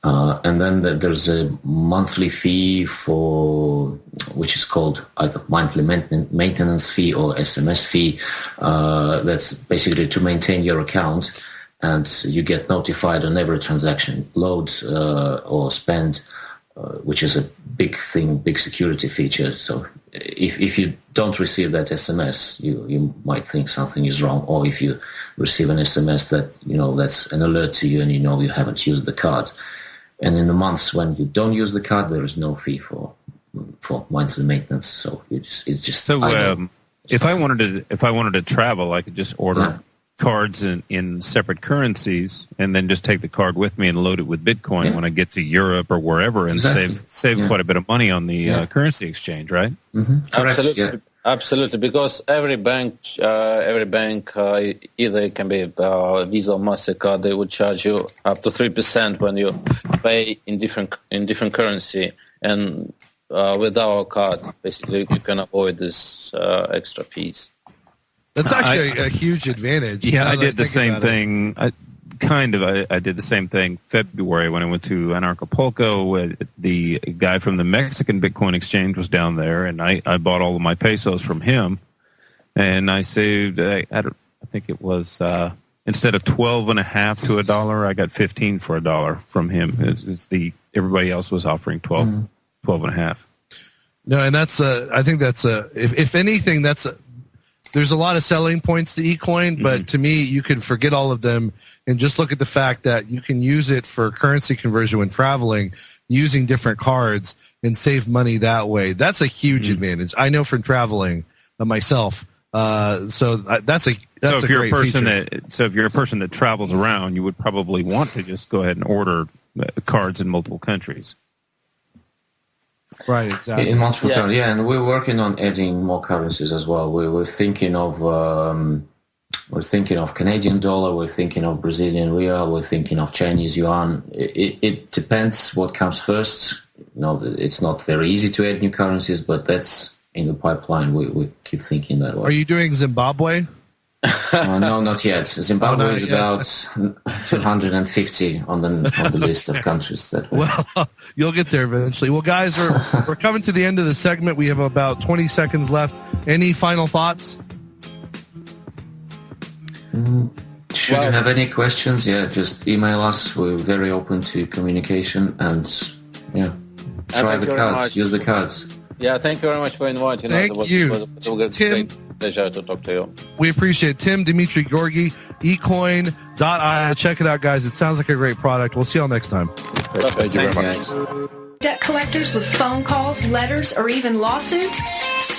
And then there's a monthly fee which is called either monthly maintenance fee or SMS fee. That's basically to maintain your account, and you get notified on every transaction load or spend, which is a big thing, big security feature. So if you don't receive that SMS, you might think something is wrong. Or if you receive an SMS that, that's an alert to you and you haven't used the card. And in the months when you don't use the card, there is no fee for monthly maintenance. So it's just. So if I wanted to travel, I could just order cards in separate currencies and then just take the card with me and load it with Bitcoin when I get to Europe or wherever, and save quite a bit of money on the currency exchange, right? Mm-hmm. Absolutely, because every bank, either it can be Visa or MasterCard, they would charge you up to 3% when you pay in different currency, and with our card, basically, you can avoid this extra fees. That's actually a huge advantage. Yeah, I did the same thing. I did the same thing February when I went to Anarchapulco. The guy from the Mexican Bitcoin exchange was down there, and I bought all of my pesos from him, and I saved. I think it was instead of 12.5 to $1, I got 15 for $1 from him. Everybody else was offering 12.5. No, and that's I think that's if anything that's. There's a lot of selling points to eCoin, but to me, you can forget all of them and just look at the fact that you can use it for currency conversion when traveling, using different cards, and save money that way. That's a huge advantage. I know from traveling myself. So that's a great feature. So if you're a person that travels around, you would probably want to just go ahead and order cards in multiple countries. Right, exactly. In multiple currencies, and we're working on adding more currencies as well. We're thinking of Canadian dollar, we're thinking of Brazilian real, we're thinking of Chinese yuan. It depends what comes first. It's not very easy to add new currencies, but that's in the pipeline. We keep thinking that way. Are you doing Zimbabwe? No, not yet. Zimbabwe is about 250 on the list of countries that way. Well, you'll get there eventually. Well, guys, we're coming to the end of the segment. We have about 20 seconds left. Any final thoughts? Should you have any questions, just email us. We're very open to communication, and try the cards, use the cards. Yeah, thank you very much for inviting us. Thank you, Tim. Pleasure to talk to you. We appreciate Tim, Dimitry, Georgy, ecoin.io. Check it out, guys. It sounds like a great product. We'll see y'all next time. Thank you very much. Debt collectors with phone calls, letters, or even lawsuits?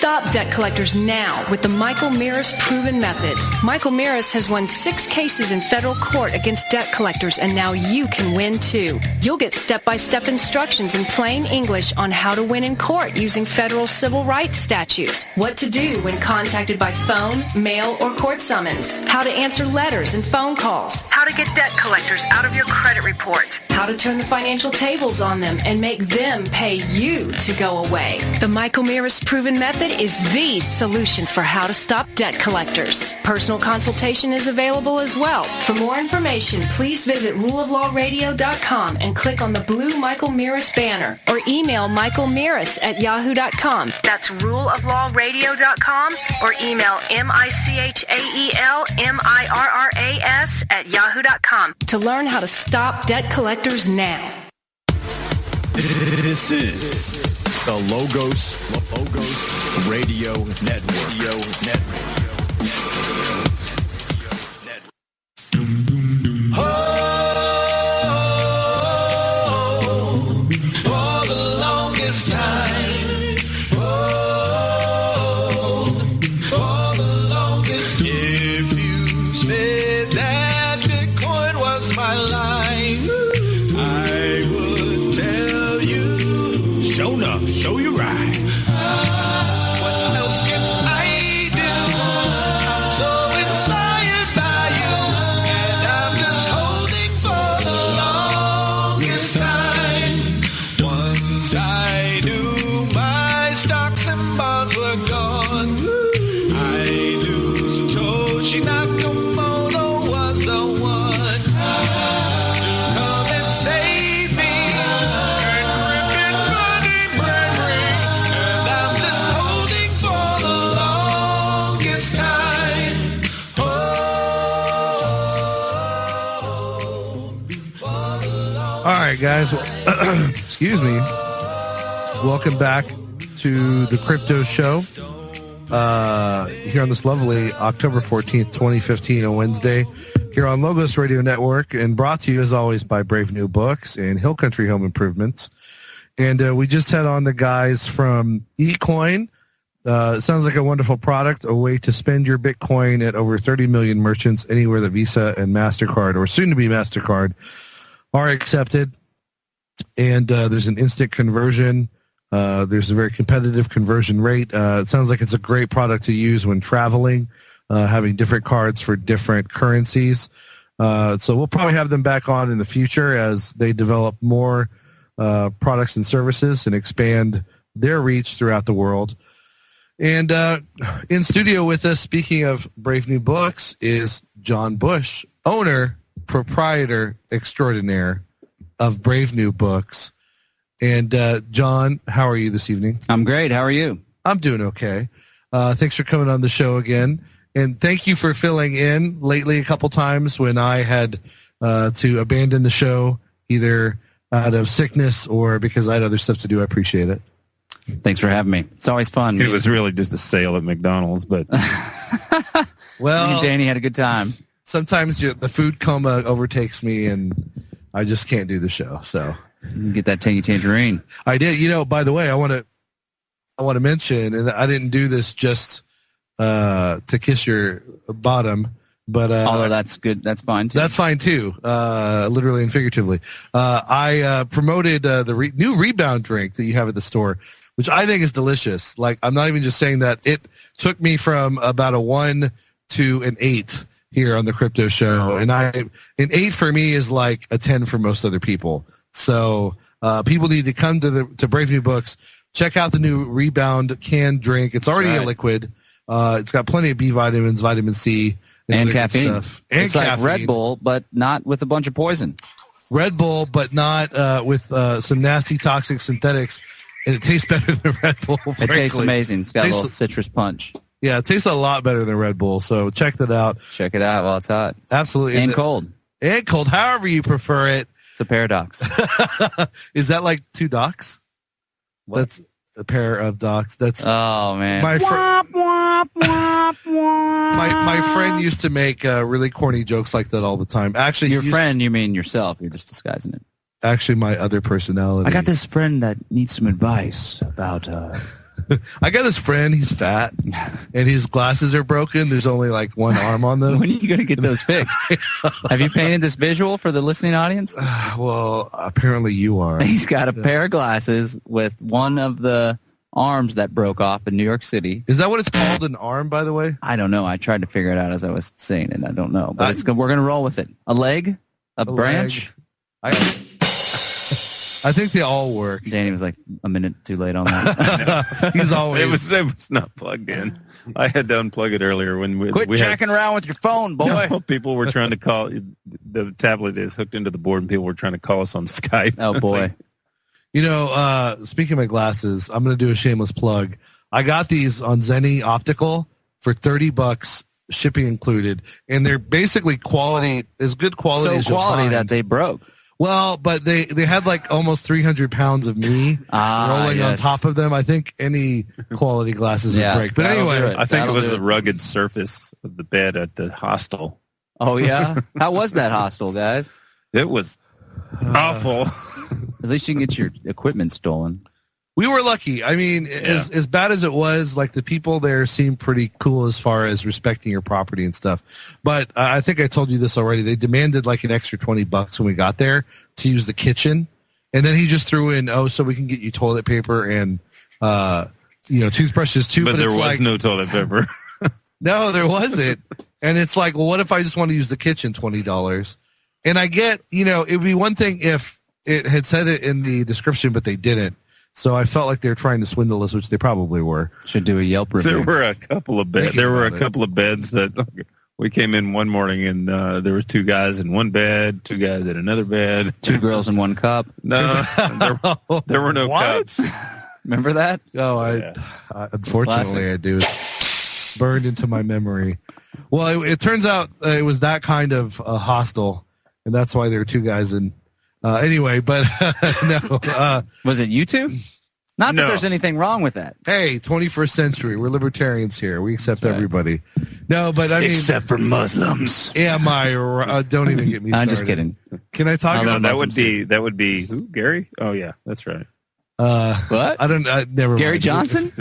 stop debt collectors now with the Michael Mirris proven method. Michael Mirris has won 6 cases in federal court against debt collectors, and now you can win too. You'll get step-by-step instructions in plain English on how to win in court using federal civil rights statutes, what to do when contacted by phone, mail, or court summons, how to answer letters and phone calls, how to get debt collectors out of your credit report, how to turn the financial tables on them and make them pay you to go away. The Michael Mirris proven method is the solution for how to stop debt collectors. Personal consultation is available as well. For more information, please visit ruleoflawradio.com and click on the blue Michael Mirris banner, or email michaelmirris@yahoo.com. That's ruleoflawradio.com, or email michaelmirras@yahoo.com to learn how to stop debt collectors now. This is the Logos Radio Network. For the longest time. For the longest. If you said that Bitcoin was my line, I would tell you. Show enough, show you right. What else can I do? I'm so inspired by you, and I'm just holding for the longest time. Once I knew my stocks and bonds were gone, I knew Satoshi Nakamoto was the one to come and save me. Earn cryptic money, and I'm just holding for the longest time. All right, guys. Well, excuse me. Welcome back to the Crypto Show here on this lovely October 14th, 2015, a Wednesday, here on Logos Radio Network, and brought to you, as always, by Brave New Books and Hill Country Home Improvements. And we just had on the guys from eCoin. It sounds like a wonderful product, a way to spend your Bitcoin at over 30 million merchants anywhere that Visa and MasterCard, or soon-to-be MasterCard, are accepted. And there's an instant conversion. There's a very competitive conversion rate. It sounds like it's a great product to use when traveling, having different cards for different currencies. So we'll probably have them back on in the future as they develop more products and services and expand their reach throughout the world. And in studio with us, speaking of Brave New Books, is John Bush, owner, proprietor extraordinaire of Brave New Books. And John, how are you this evening? I'm great. How are you? I'm doing okay. Thanks for coming on the show again. And thank you for filling in lately a couple times when I had to abandon the show, either out of sickness or because I had other stuff to do. I appreciate it. Thanks for having me. It's always fun. It was really just a sale at McDonald's, but well, me and Danny had a good time. Sometimes the food coma overtakes me, and I just can't do the show. So you get that tangy tangerine. I did. You know, by the way, I want to mention, and I didn't do this just to kiss your bottom, but although that's good, that's fine too. That's fine too, literally and figuratively. I promoted the new Rebound drink that you have at the store, which I think is delicious. Like, I'm not even just saying that. It took me from about a 1 to an 8 here on the Crypto Show, and an 8 for me is like a 10 for most other people. So people need to come to Brave New Books, check out the new Rebound canned drink. It's already a liquid. It's got plenty of B vitamins, vitamin C, and caffeine. Stuff. And it's caffeine. like Red Bull, but not with a bunch of poison. Red Bull, but not with some nasty toxic synthetics. And it tastes better than Red Bull. Frankly. It tastes amazing. It's got a little citrus punch. Yeah, it tastes a lot better than Red Bull. So check that out. Check it out while it's hot. Absolutely. And cold. And cold, however you prefer it. It's a paradox. Is that like 2 docks? What? That's a pair of docks. That's oh man. My friend used to make really corny jokes like that all the time. Actually, your friend, you mean yourself? You're just disguising it. Actually, my other personality. I got this friend that needs some advice about I got this friend. He's fat, and his glasses are broken. There's only like one arm on them. When are you going to get those fixed? Have you painted this visual for the listening audience? Well, apparently you are. He's got a pair of glasses with one of the arms that broke off in New York City. Is that what it's called, an arm, by the way? I don't know. I tried to figure it out as I was saying it. I don't know. But it's good. We're going to roll with it. A leg? A branch? I think they all work. Danny was like a minute too late on that. He's always... It was not plugged in. I had to unplug it earlier when we jacking around with your phone, boy. No, people were trying to call. The tablet is hooked into the board, and people were trying to call us on Skype. Oh, boy. You know, speaking of my glasses, I'm going to do a shameless plug. I got these on Zenny Optical for $30, shipping included, and they're basically quality, as good quality as you'll find. That they broke. Well, but they had like almost 300 pounds of me rolling on top of them. I think any quality glasses would break. But anyway, I think it was the rugged surface of the bed at the hostel. Oh, yeah? How was that hostel, guys? It was awful. At least you can get your equipment stolen. We were lucky. I mean, as bad as it was, like the people there seemed pretty cool as far as respecting your property and stuff. But I think I told you this already. They demanded like an extra $20 when we got there to use the kitchen. And then he just threw in, so we can get you toilet paper and, toothbrushes too. But there was no toilet paper. No, there wasn't. And it's like, well, what if I just want to use the kitchen, $20? And I get, it would be one thing if it had said it in the description, but they didn't. So I felt like they were trying to swindle us, which they probably were. Should do a Yelp review. There were a couple of beds. There were a couple of beds that we came in one morning, and there were 2 guys in one bed, 2 guys in another bed, 2 girls in one cup. No, there were no cups. Remember that? Oh, unfortunately I do. It's burned into my memory. Well, it turns out it was that kind of hostel, and that's why there were 2 guys in. Anyway, but no. Was it you 2? Not that there's anything wrong with that. Hey, 21st century. We're libertarians here. We accept everybody. No, but I mean, except for Muslims. Am I? Don't even get me started. I'm just kidding. Can I talk about that? Would be who? Gary? Oh yeah, that's right. What? I don't. Never. Gary mind. Johnson?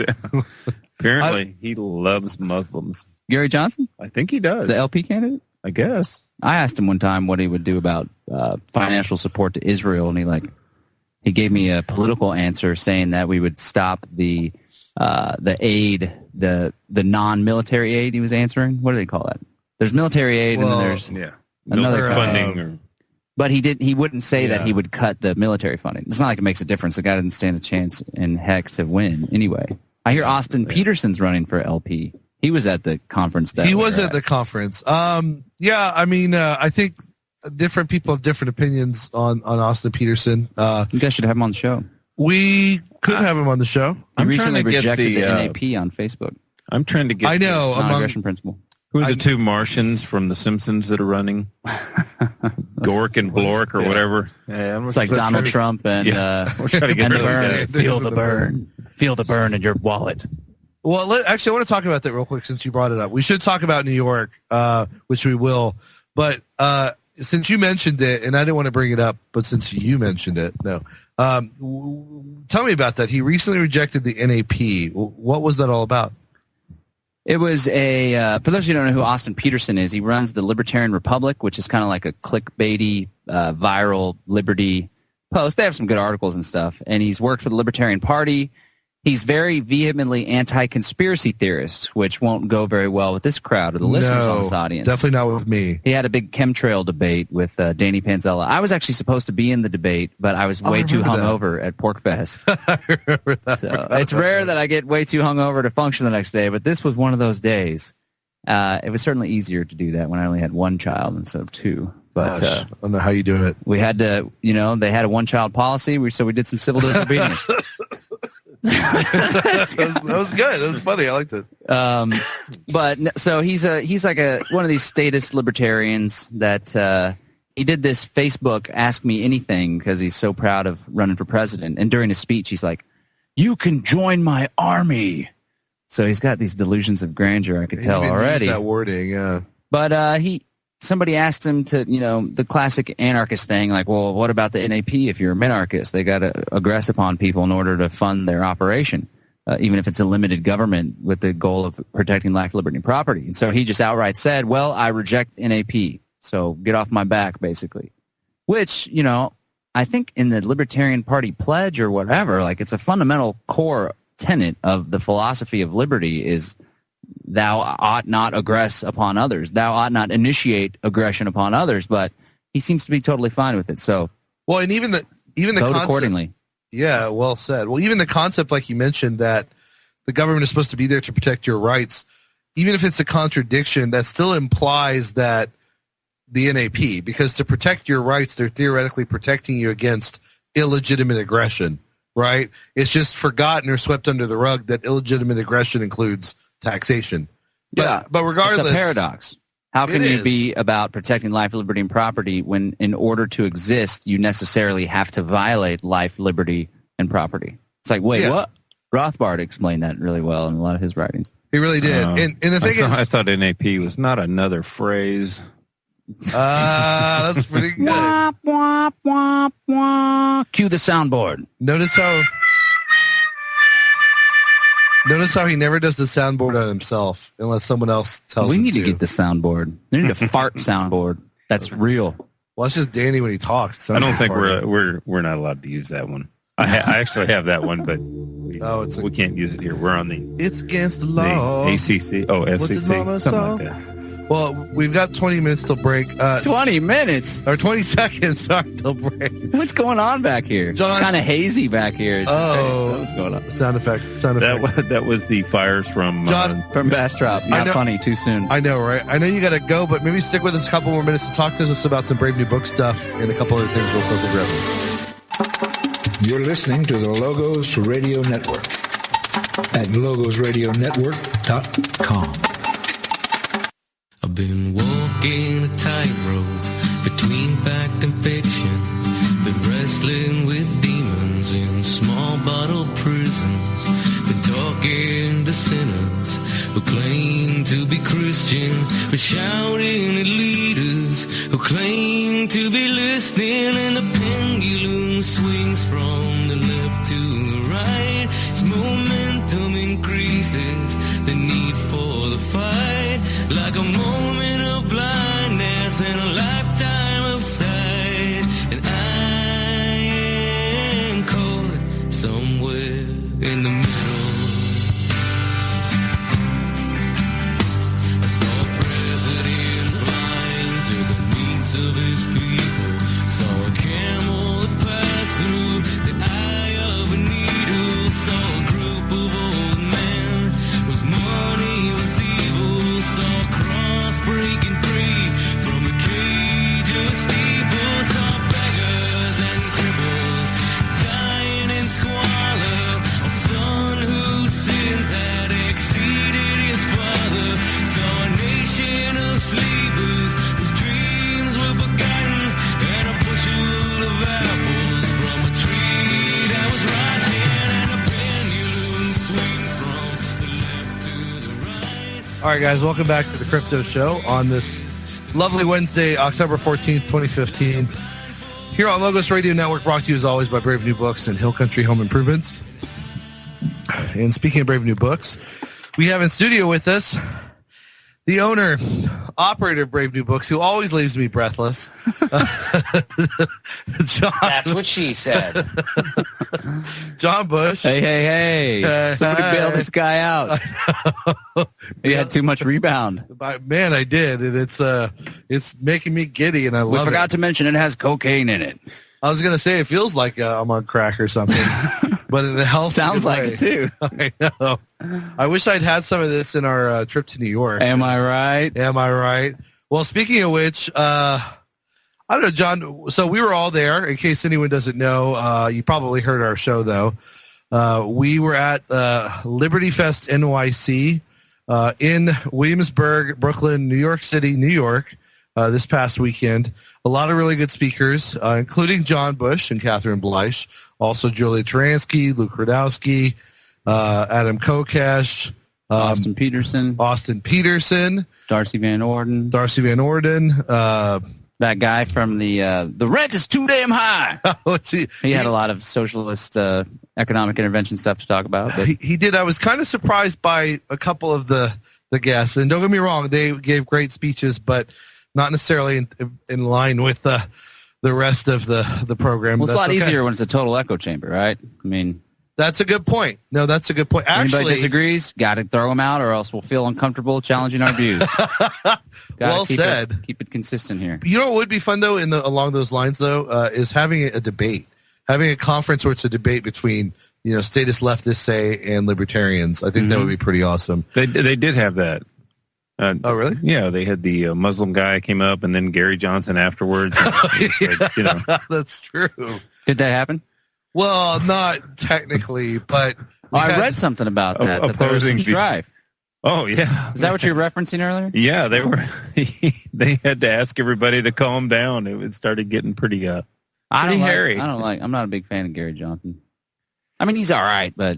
Apparently, he loves Muslims. Gary Johnson? I think he does. The LP candidate? I guess. I asked him one time what he would do about financial support to Israel, and he gave me a political answer saying that we would stop the aid, the non-military aid. He was answering. What do they call that? There's military aid, and then there's another funding. But he wouldn't say that he would cut the military funding. It's not like it makes a difference. The guy didn't stand a chance in heck to win anyway. I hear Austin Peterson's running for LP. He was at the conference. He was at the conference. Yeah, I mean, I think different people have different opinions on Austin Peterson. You guys should have him on the show. We could have him on the show. He recently rejected the NAP on Facebook. I'm trying to get. I know non-aggression principle. Who are the 2 Martians from The Simpsons that are running? Gork and Blork or whatever. Yeah, it's like Donald Trump and we're trying to get the burn. Feel the burn. Feel the burn in your wallet. Well, actually, I want to talk about that real quick since you brought it up. We should talk about New York, which we will. But since you mentioned it, and I didn't want to bring it up, but since you mentioned it, no. Tell me about that. He recently rejected the NAP. What was that all about? It was for those of you who don't know who Austin Peterson is, he runs the Libertarian Republic, which is kind of like a clickbaity, viral liberty post. They have some good articles and stuff. And he's worked for the Libertarian Party. He's very vehemently anti-conspiracy theorist, which won't go very well with this crowd of the listeners on this audience. Definitely not with me. He had a big chemtrail debate with Danny Panzella. I was actually supposed to be in the debate, but I was way too hungover at Pork Fest. I remember that. So it's rare that I get way too hungover to function the next day, but this was one of those days. It was certainly easier to do that when I only had 1 child instead of 2. But I don't know how you do it. We had to, they had a 1-child policy, so we did some civil disobedience. that was good. That was funny. I liked it. But so he's like one of these statist libertarians that he did this Facebook Ask Me Anything because he's so proud of running for president. And during his speech, he's like, "You can join my army." So he's got these delusions of grandeur. I could tell already. That wording, yeah. But somebody asked him to, the classic anarchist thing, like, well, what about the NAP if you're a minarchist? They got to aggress upon people in order to fund their operation. even if it's a limited government with the goal of protecting life, liberty, and property. And so he just outright said, well, I reject NAP, so get off my back, basically. Which, you know, I think in the Libertarian Party pledge or whatever, like it's a fundamental core tenet of the philosophy of liberty is thou ought not aggress upon others. Thou ought not initiate aggression upon others, but he seems to be totally fine with it. So, well, and even the vote concept, accordingly. Yeah, well said. Well, even the concept, like you mentioned, that the government is supposed to be there to protect your rights, even if it's a contradiction, that still implies that the NAP, because to protect your rights, they're theoretically protecting you against illegitimate aggression, right? It's just forgotten or swept under the rug that illegitimate aggression includes taxation. But regardless, it's a paradox. How can you be about protecting life, liberty, and property when in order to exist, you necessarily have to violate life, liberty, and property? It's like, wait, what? Rothbard explained that really well in a lot of his writings. He really did. And the thing I thought NAP was not another phrase. That's pretty good. Wah, wah, wah, wah. Cue the soundboard. Notice how he never does the soundboard on himself unless someone else tells him to. We need to get the soundboard. We need a fart soundboard. That's real. Well, it's just Danny when he talks. I don't think we're not allowed to use that one. I actually have that one, but we can't use it here. We're on the It's against the law. The ACC. Oh, FCC. Something like that. Well, we've got 20 minutes till break. 20 minutes? Or 20 seconds, sorry, till break. What's going on back here? John, it's kind of hazy back here. Oh. What's going on? Sound effect. That was the fires from... John. From Bastrop. Not funny, too soon. I know, right? I know you got to go, but maybe stick with us a couple more minutes to talk to us about some Brave New Book stuff and a couple other things real quick. You're listening to the Logos Radio Network at logosradionetwork.com. I've been walking a tightrope between fact and fiction. Been wrestling with demons in small bottle prisons. Been talking to sinners who claim to be Christian, but shouting at leaders who claim to be listening. And the pendulum swings from the left to the right. Its momentum increases the need for the fight, like a moment of blindness and a lifetime of sight. And I am caught somewhere in the middle. I saw a president blind to the needs of his people. Saw a camel that passed through the eye of a needle. Saw a group of old men whose money was evil. Saw a cross breaking free from the cage of steeple. Saw beggars and cripples dying in squalor. A son whose sins had exceeded his father. Saw a nation of sleepers whose dreams were forgotten. And a bushel of apples from a tree that was rotten. And a pendulum swings from the left to the right. All right, guys, welcome back to the Crypto Show on this lovely Wednesday, October 14th, 2015. Here on Logos Radio Network, brought to you as always by Brave New Books and Hill Country Home Improvements. And speaking of Brave New Books, we have in studio with us the owner, operator of Brave New Books, who always leaves me breathless. John. That's what she said. John Bush. Hey. Somebody bail this guy out. He had too much rebound. Man, I did. And it's making me giddy, and I love it. We forgot to mention it has cocaine in it. I was going to say it feels like I'm on crack or something, but in a healthy Sounds like way. it, too. I know. I wish I'd had some of this in our trip to New York. Am I right? Well, speaking of which, I don't know, John. So we were all there. In case anyone doesn't know, you probably heard our show, though. We were at Liberty Fest NYC in Williamsburg, Brooklyn, New York City, New York, this past weekend. A lot of really good speakers, including John Bush and Catherine Bleish, also Julia Taransky, Luke Rudowski, Adam Kokesh, Austin Peterson, Darcy Van Orden, That guy from the rent is too damn high. He had a lot of socialist economic intervention stuff to talk about. But he did. I was kind of surprised by a couple of the guests. And don't get me wrong, they gave great speeches, but not necessarily in line with the rest of the program. Well, it's a lot easier when it's a total echo chamber, right? I mean, that's a good point. No, that's a good point. Actually, anybody disagrees, got to throw them out, or else we'll feel uncomfortable challenging our views. Well said. Keep it consistent here. You know what would be fun though, along those lines though, is having a debate, having a conference where it's a debate between statist leftists, say, and libertarians. I think that would be pretty awesome. They did have that. Oh, really? Yeah, they had the Muslim guy came up, and then Gary Johnson afterwards. That's true. Did that happen? Well, not technically, but I read something about that. That there was some strife. Oh, yeah. Is that what you were referencing earlier? Yeah, they were. They had to ask everybody to calm down. It started getting pretty hairy. I'm not a big fan of Gary Johnson. I mean, he's all right, but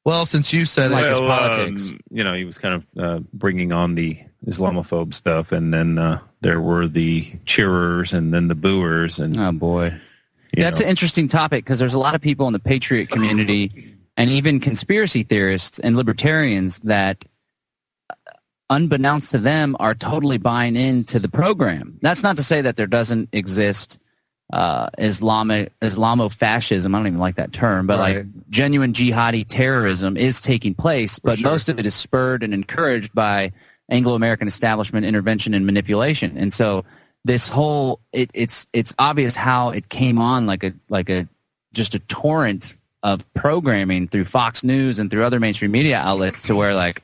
well, since you said his politics, he was kind of bringing on the Islamophobe stuff, and then there were the cheerers, and then the booers, and oh boy, that's an interesting topic because there's a lot of people in the patriot community, and even conspiracy theorists and libertarians that, unbeknownst to them, are totally buying into the program. That's not to say that there doesn't exist Islamofascism. I don't even like that term, but like genuine jihadi terrorism is taking place, but most of it is spurred and encouraged by Anglo-American establishment intervention and manipulation. And so this whole it's obvious how it came on like a just a torrent of programming through Fox News and through other mainstream media outlets to where, like,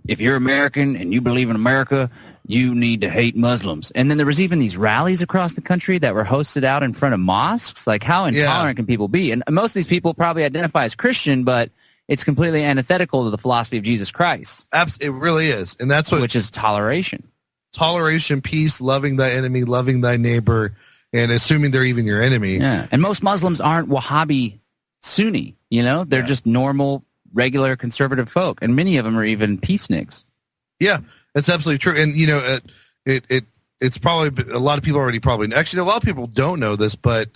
if you're American and you believe in America, you need to hate Muslims. And then there was even these rallies across the country that were hosted out in front of mosques. Like, how intolerant can people be? And most of these people probably identify as Christian, but it's completely antithetical to the philosophy of Jesus Christ. It really is. And that's which is toleration. Toleration, peace, loving thy enemy, loving thy neighbor, and assuming they're even your enemy. Yeah. And most Muslims aren't Wahhabi Sunni, they're just normal, regular conservative folk. And many of them are even peaceniks. Yeah. That's absolutely true, and it's probably a lot of people already actually a lot of people don't know this, but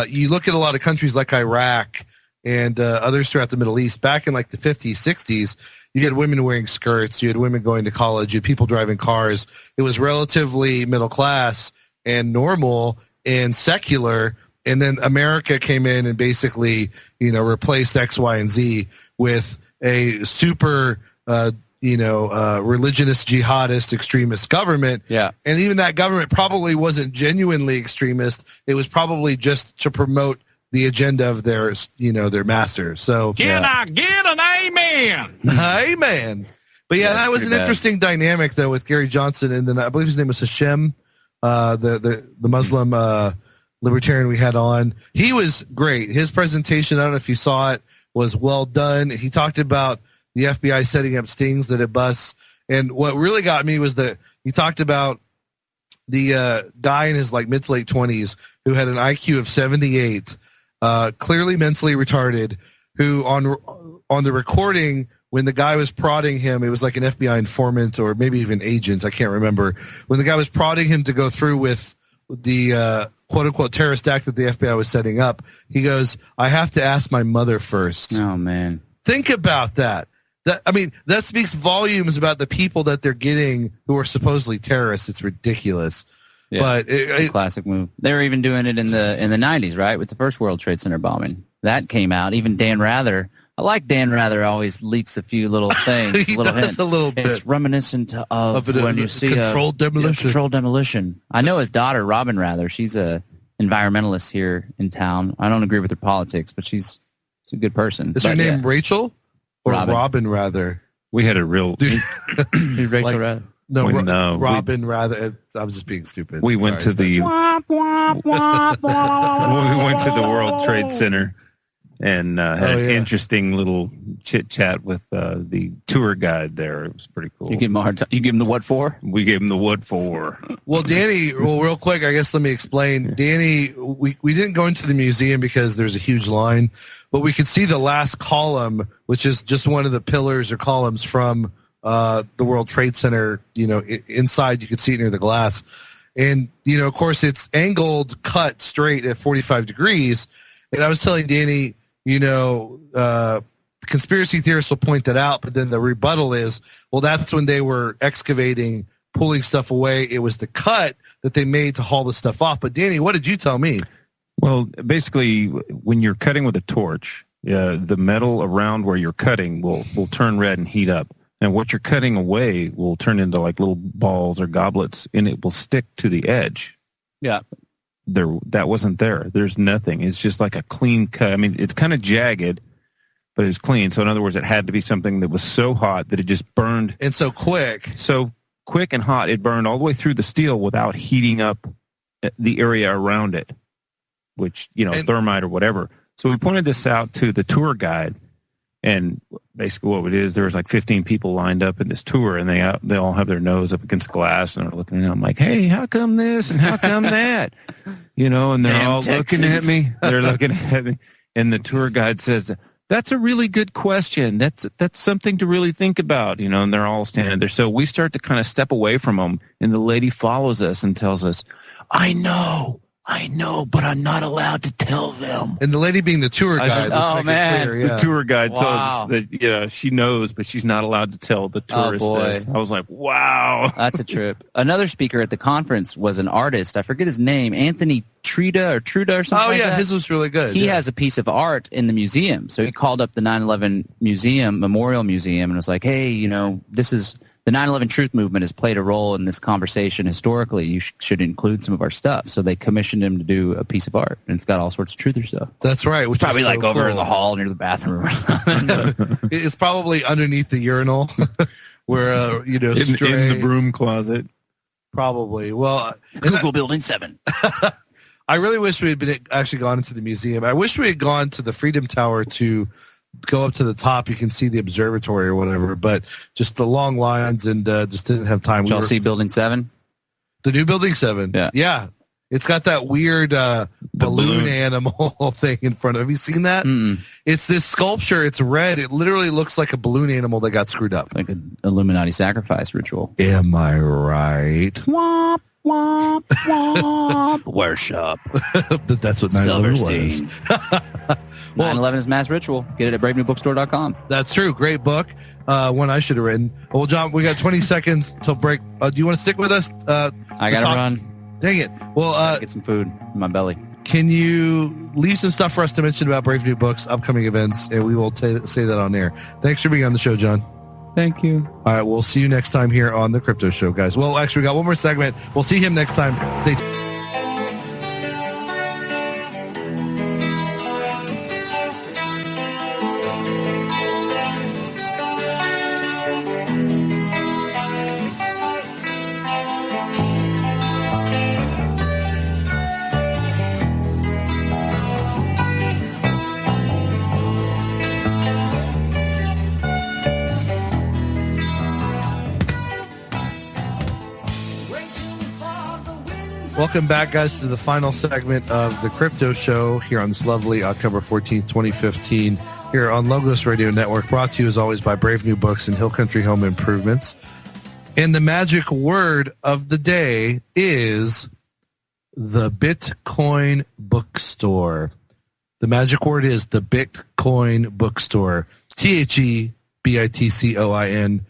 you look at a lot of countries like Iraq and others throughout the Middle East. Back in like the 50s, 60s, you had women wearing skirts, you had women going to college, you had people driving cars. It was relatively middle class and normal and secular. And then America came in and basically replaced X, Y, and Z with a super religionist, jihadist, extremist government. Yeah. And even that government probably wasn't genuinely extremist. It was probably just to promote the agenda of their masters. So Can I get an amen? Amen. But that was an interesting dynamic though with Gary Johnson, and then I believe his name was Hashem, the Muslim libertarian we had on. He was great. His presentation, I don't know if you saw it, was well done. He talked about the FBI setting up stings that it busts. And what really got me was that he talked about the guy in his mid to late 20s who had an IQ of 78, clearly mentally retarded, who on the recording, when the guy was prodding him, it was like an FBI informant or maybe even agent, I can't remember. When the guy was prodding him to go through with the quote-unquote terrorist act that the FBI was setting up, he goes, "I have to ask my mother first." Oh, man. Think about that. That speaks volumes about the people that they're getting who are supposedly terrorists. It's ridiculous. Yeah, but it's a classic move. They were even doing it in the 90s, right, with the first World Trade Center bombing. That came out. Even Dan Rather. I like Dan Rather always leaks a few little things. He little does hints. a little bit. It's reminiscent of when you see controlled demolition. Controlled demolition. I know his daughter, Robin Rather. She's a environmentalist here in town. I don't agree with her politics, but she's a good person. Is her name Rachel? Or Robin Rather? We had a real Rachel Rather. No, Robin Rather. I was just being stupid. We went to the World Trade Center and had an interesting little chit chat with the tour guide there. It was pretty cool. You give him a hard time. You give him the what for? We gave him the what for. Well, Danny. Well, real quick, I guess let me explain. Danny, we didn't go into the museum because there's a huge line, but we could see the last column, which is just one of the pillars or columns from the World Trade Center. Inside, you could see it near the glass. And, you know, of course, it's angled, cut straight at 45 degrees. And I was telling Danny, you know, conspiracy theorists will point that out, but then the rebuttal is, well, that's when they were excavating, pulling stuff away. It was the cut that they made to haul the stuff off. But Danny, what did you tell me? Well, basically, when you're cutting with a torch, the metal around where you're cutting will turn red and heat up. And what you're cutting away will turn into like little balls or goblets, and it will stick to the edge. Yeah. That wasn't there. There's nothing. It's just like a clean cut. I mean, it's kind of jagged, but it's clean. So in other words, it had to be something that was so hot that it just burned. And so quick. So quick and hot. It burned all the way through the steel without heating up the area around it, which, you know, thermite or whatever. So we pointed this out to the tour guide. And basically what it is, there was like 15 people lined up in this tour, and they all have their nose up against glass, and they're looking at me. I'm like, hey, how come this and how come that? You know, and they're all looking at me. They're looking at me. And the tour guide says, that's a really good question. That's something to really think about, you know, and they're all standing there. So we start to kind of step away from them, and the lady follows us and tells us, I know, but I'm not allowed to tell them. And the lady being the tour guide. The tour guide told us that, she knows, but she's not allowed to tell the tourists this. I was like, wow. That's a trip. Another speaker at the conference was an artist. I forget his name, Anthony Truda or something like that. His was really good. He has a piece of art in the museum. So he called up the 9/11 Memorial Museum and was like, hey, you know, this is... The 9/11 Truth Movement has played a role in this conversation historically. You should include some of our stuff. So they commissioned him to do a piece of art, and it's got all sorts of truther stuff. That's right. It's probably like over in the hall near the bathroom. It's probably underneath the urinal where, you know, in the broom closet. Probably. Well, Google Building 7. I really wish we had actually gone into the museum. I wish we had gone to the Freedom Tower to go up to the top. You can see the observatory or whatever, but just the long lines and just didn't have time. Did y'all see Building 7? The new Building 7. Yeah. It's got that weird balloon animal thing in front of it. Have you seen that? It's this sculpture. It's red. It literally looks like a balloon animal that got screwed up. Like an Illuminati sacrifice ritual. Am I right? Womp, womp, womp. Worship. That's what 9/11 was. 9/11 is mass ritual. Get it at bravenewbookstore.com. That's true. Great book. One I should have written. Well, John, we got 20 seconds till break. Do you want to stick with us? I got to run. Dang it. Well, get some food in my belly. Can you leave some stuff for us to mention about Brave New Books, upcoming events, and we will say that on air. Thanks for being on the show, John. Thank you. All right, we'll see you next time here on The Crypto Show, guys. Well, actually, we got one more segment. We'll see him next time. Stay tuned. Welcome back, guys, to the final segment of the Crypto Show here on this lovely October 14th, 2015, here on Logos Radio Network, brought to you as always by Brave New Books and Hill Country Home Improvements. And the magic word of the day is the Bitcoin Bookstore. The magic word is the Bitcoin Bookstore. TheBitcoin BOOKSTORE.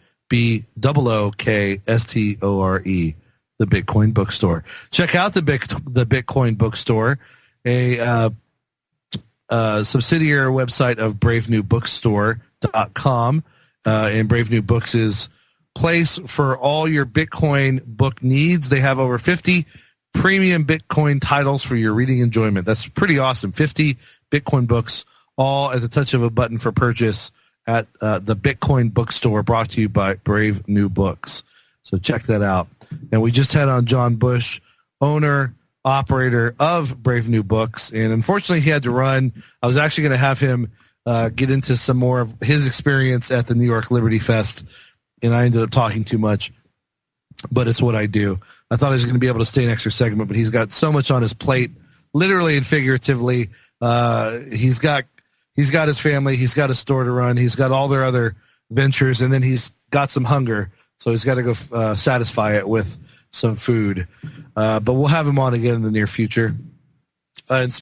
The Bitcoin Bookstore. Check out the Bitcoin Bookstore, a subsidiary website of bravenewbookstore.com. And Brave New Books is place for all your Bitcoin book needs. They have over 50 premium Bitcoin titles for your reading enjoyment. That's pretty awesome. 50 Bitcoin books, all at the touch of a button for purchase at the Bitcoin Bookstore, brought to you by Brave New Books. So check that out. And we just had on John Bush, owner, operator of Brave New Books. And unfortunately, he had to run. I was actually going to have him get into some more of his experience at the New York Liberty Fest, and I ended up talking too much. But it's what I do. I thought I was going to be able to stay an extra segment, but he's got so much on his plate, literally and figuratively. He's got his family. He's got a store to run. He's got all their other ventures, and then he's got some hunger. So he's got to go satisfy it with some food. But we'll have him on again in the near future. And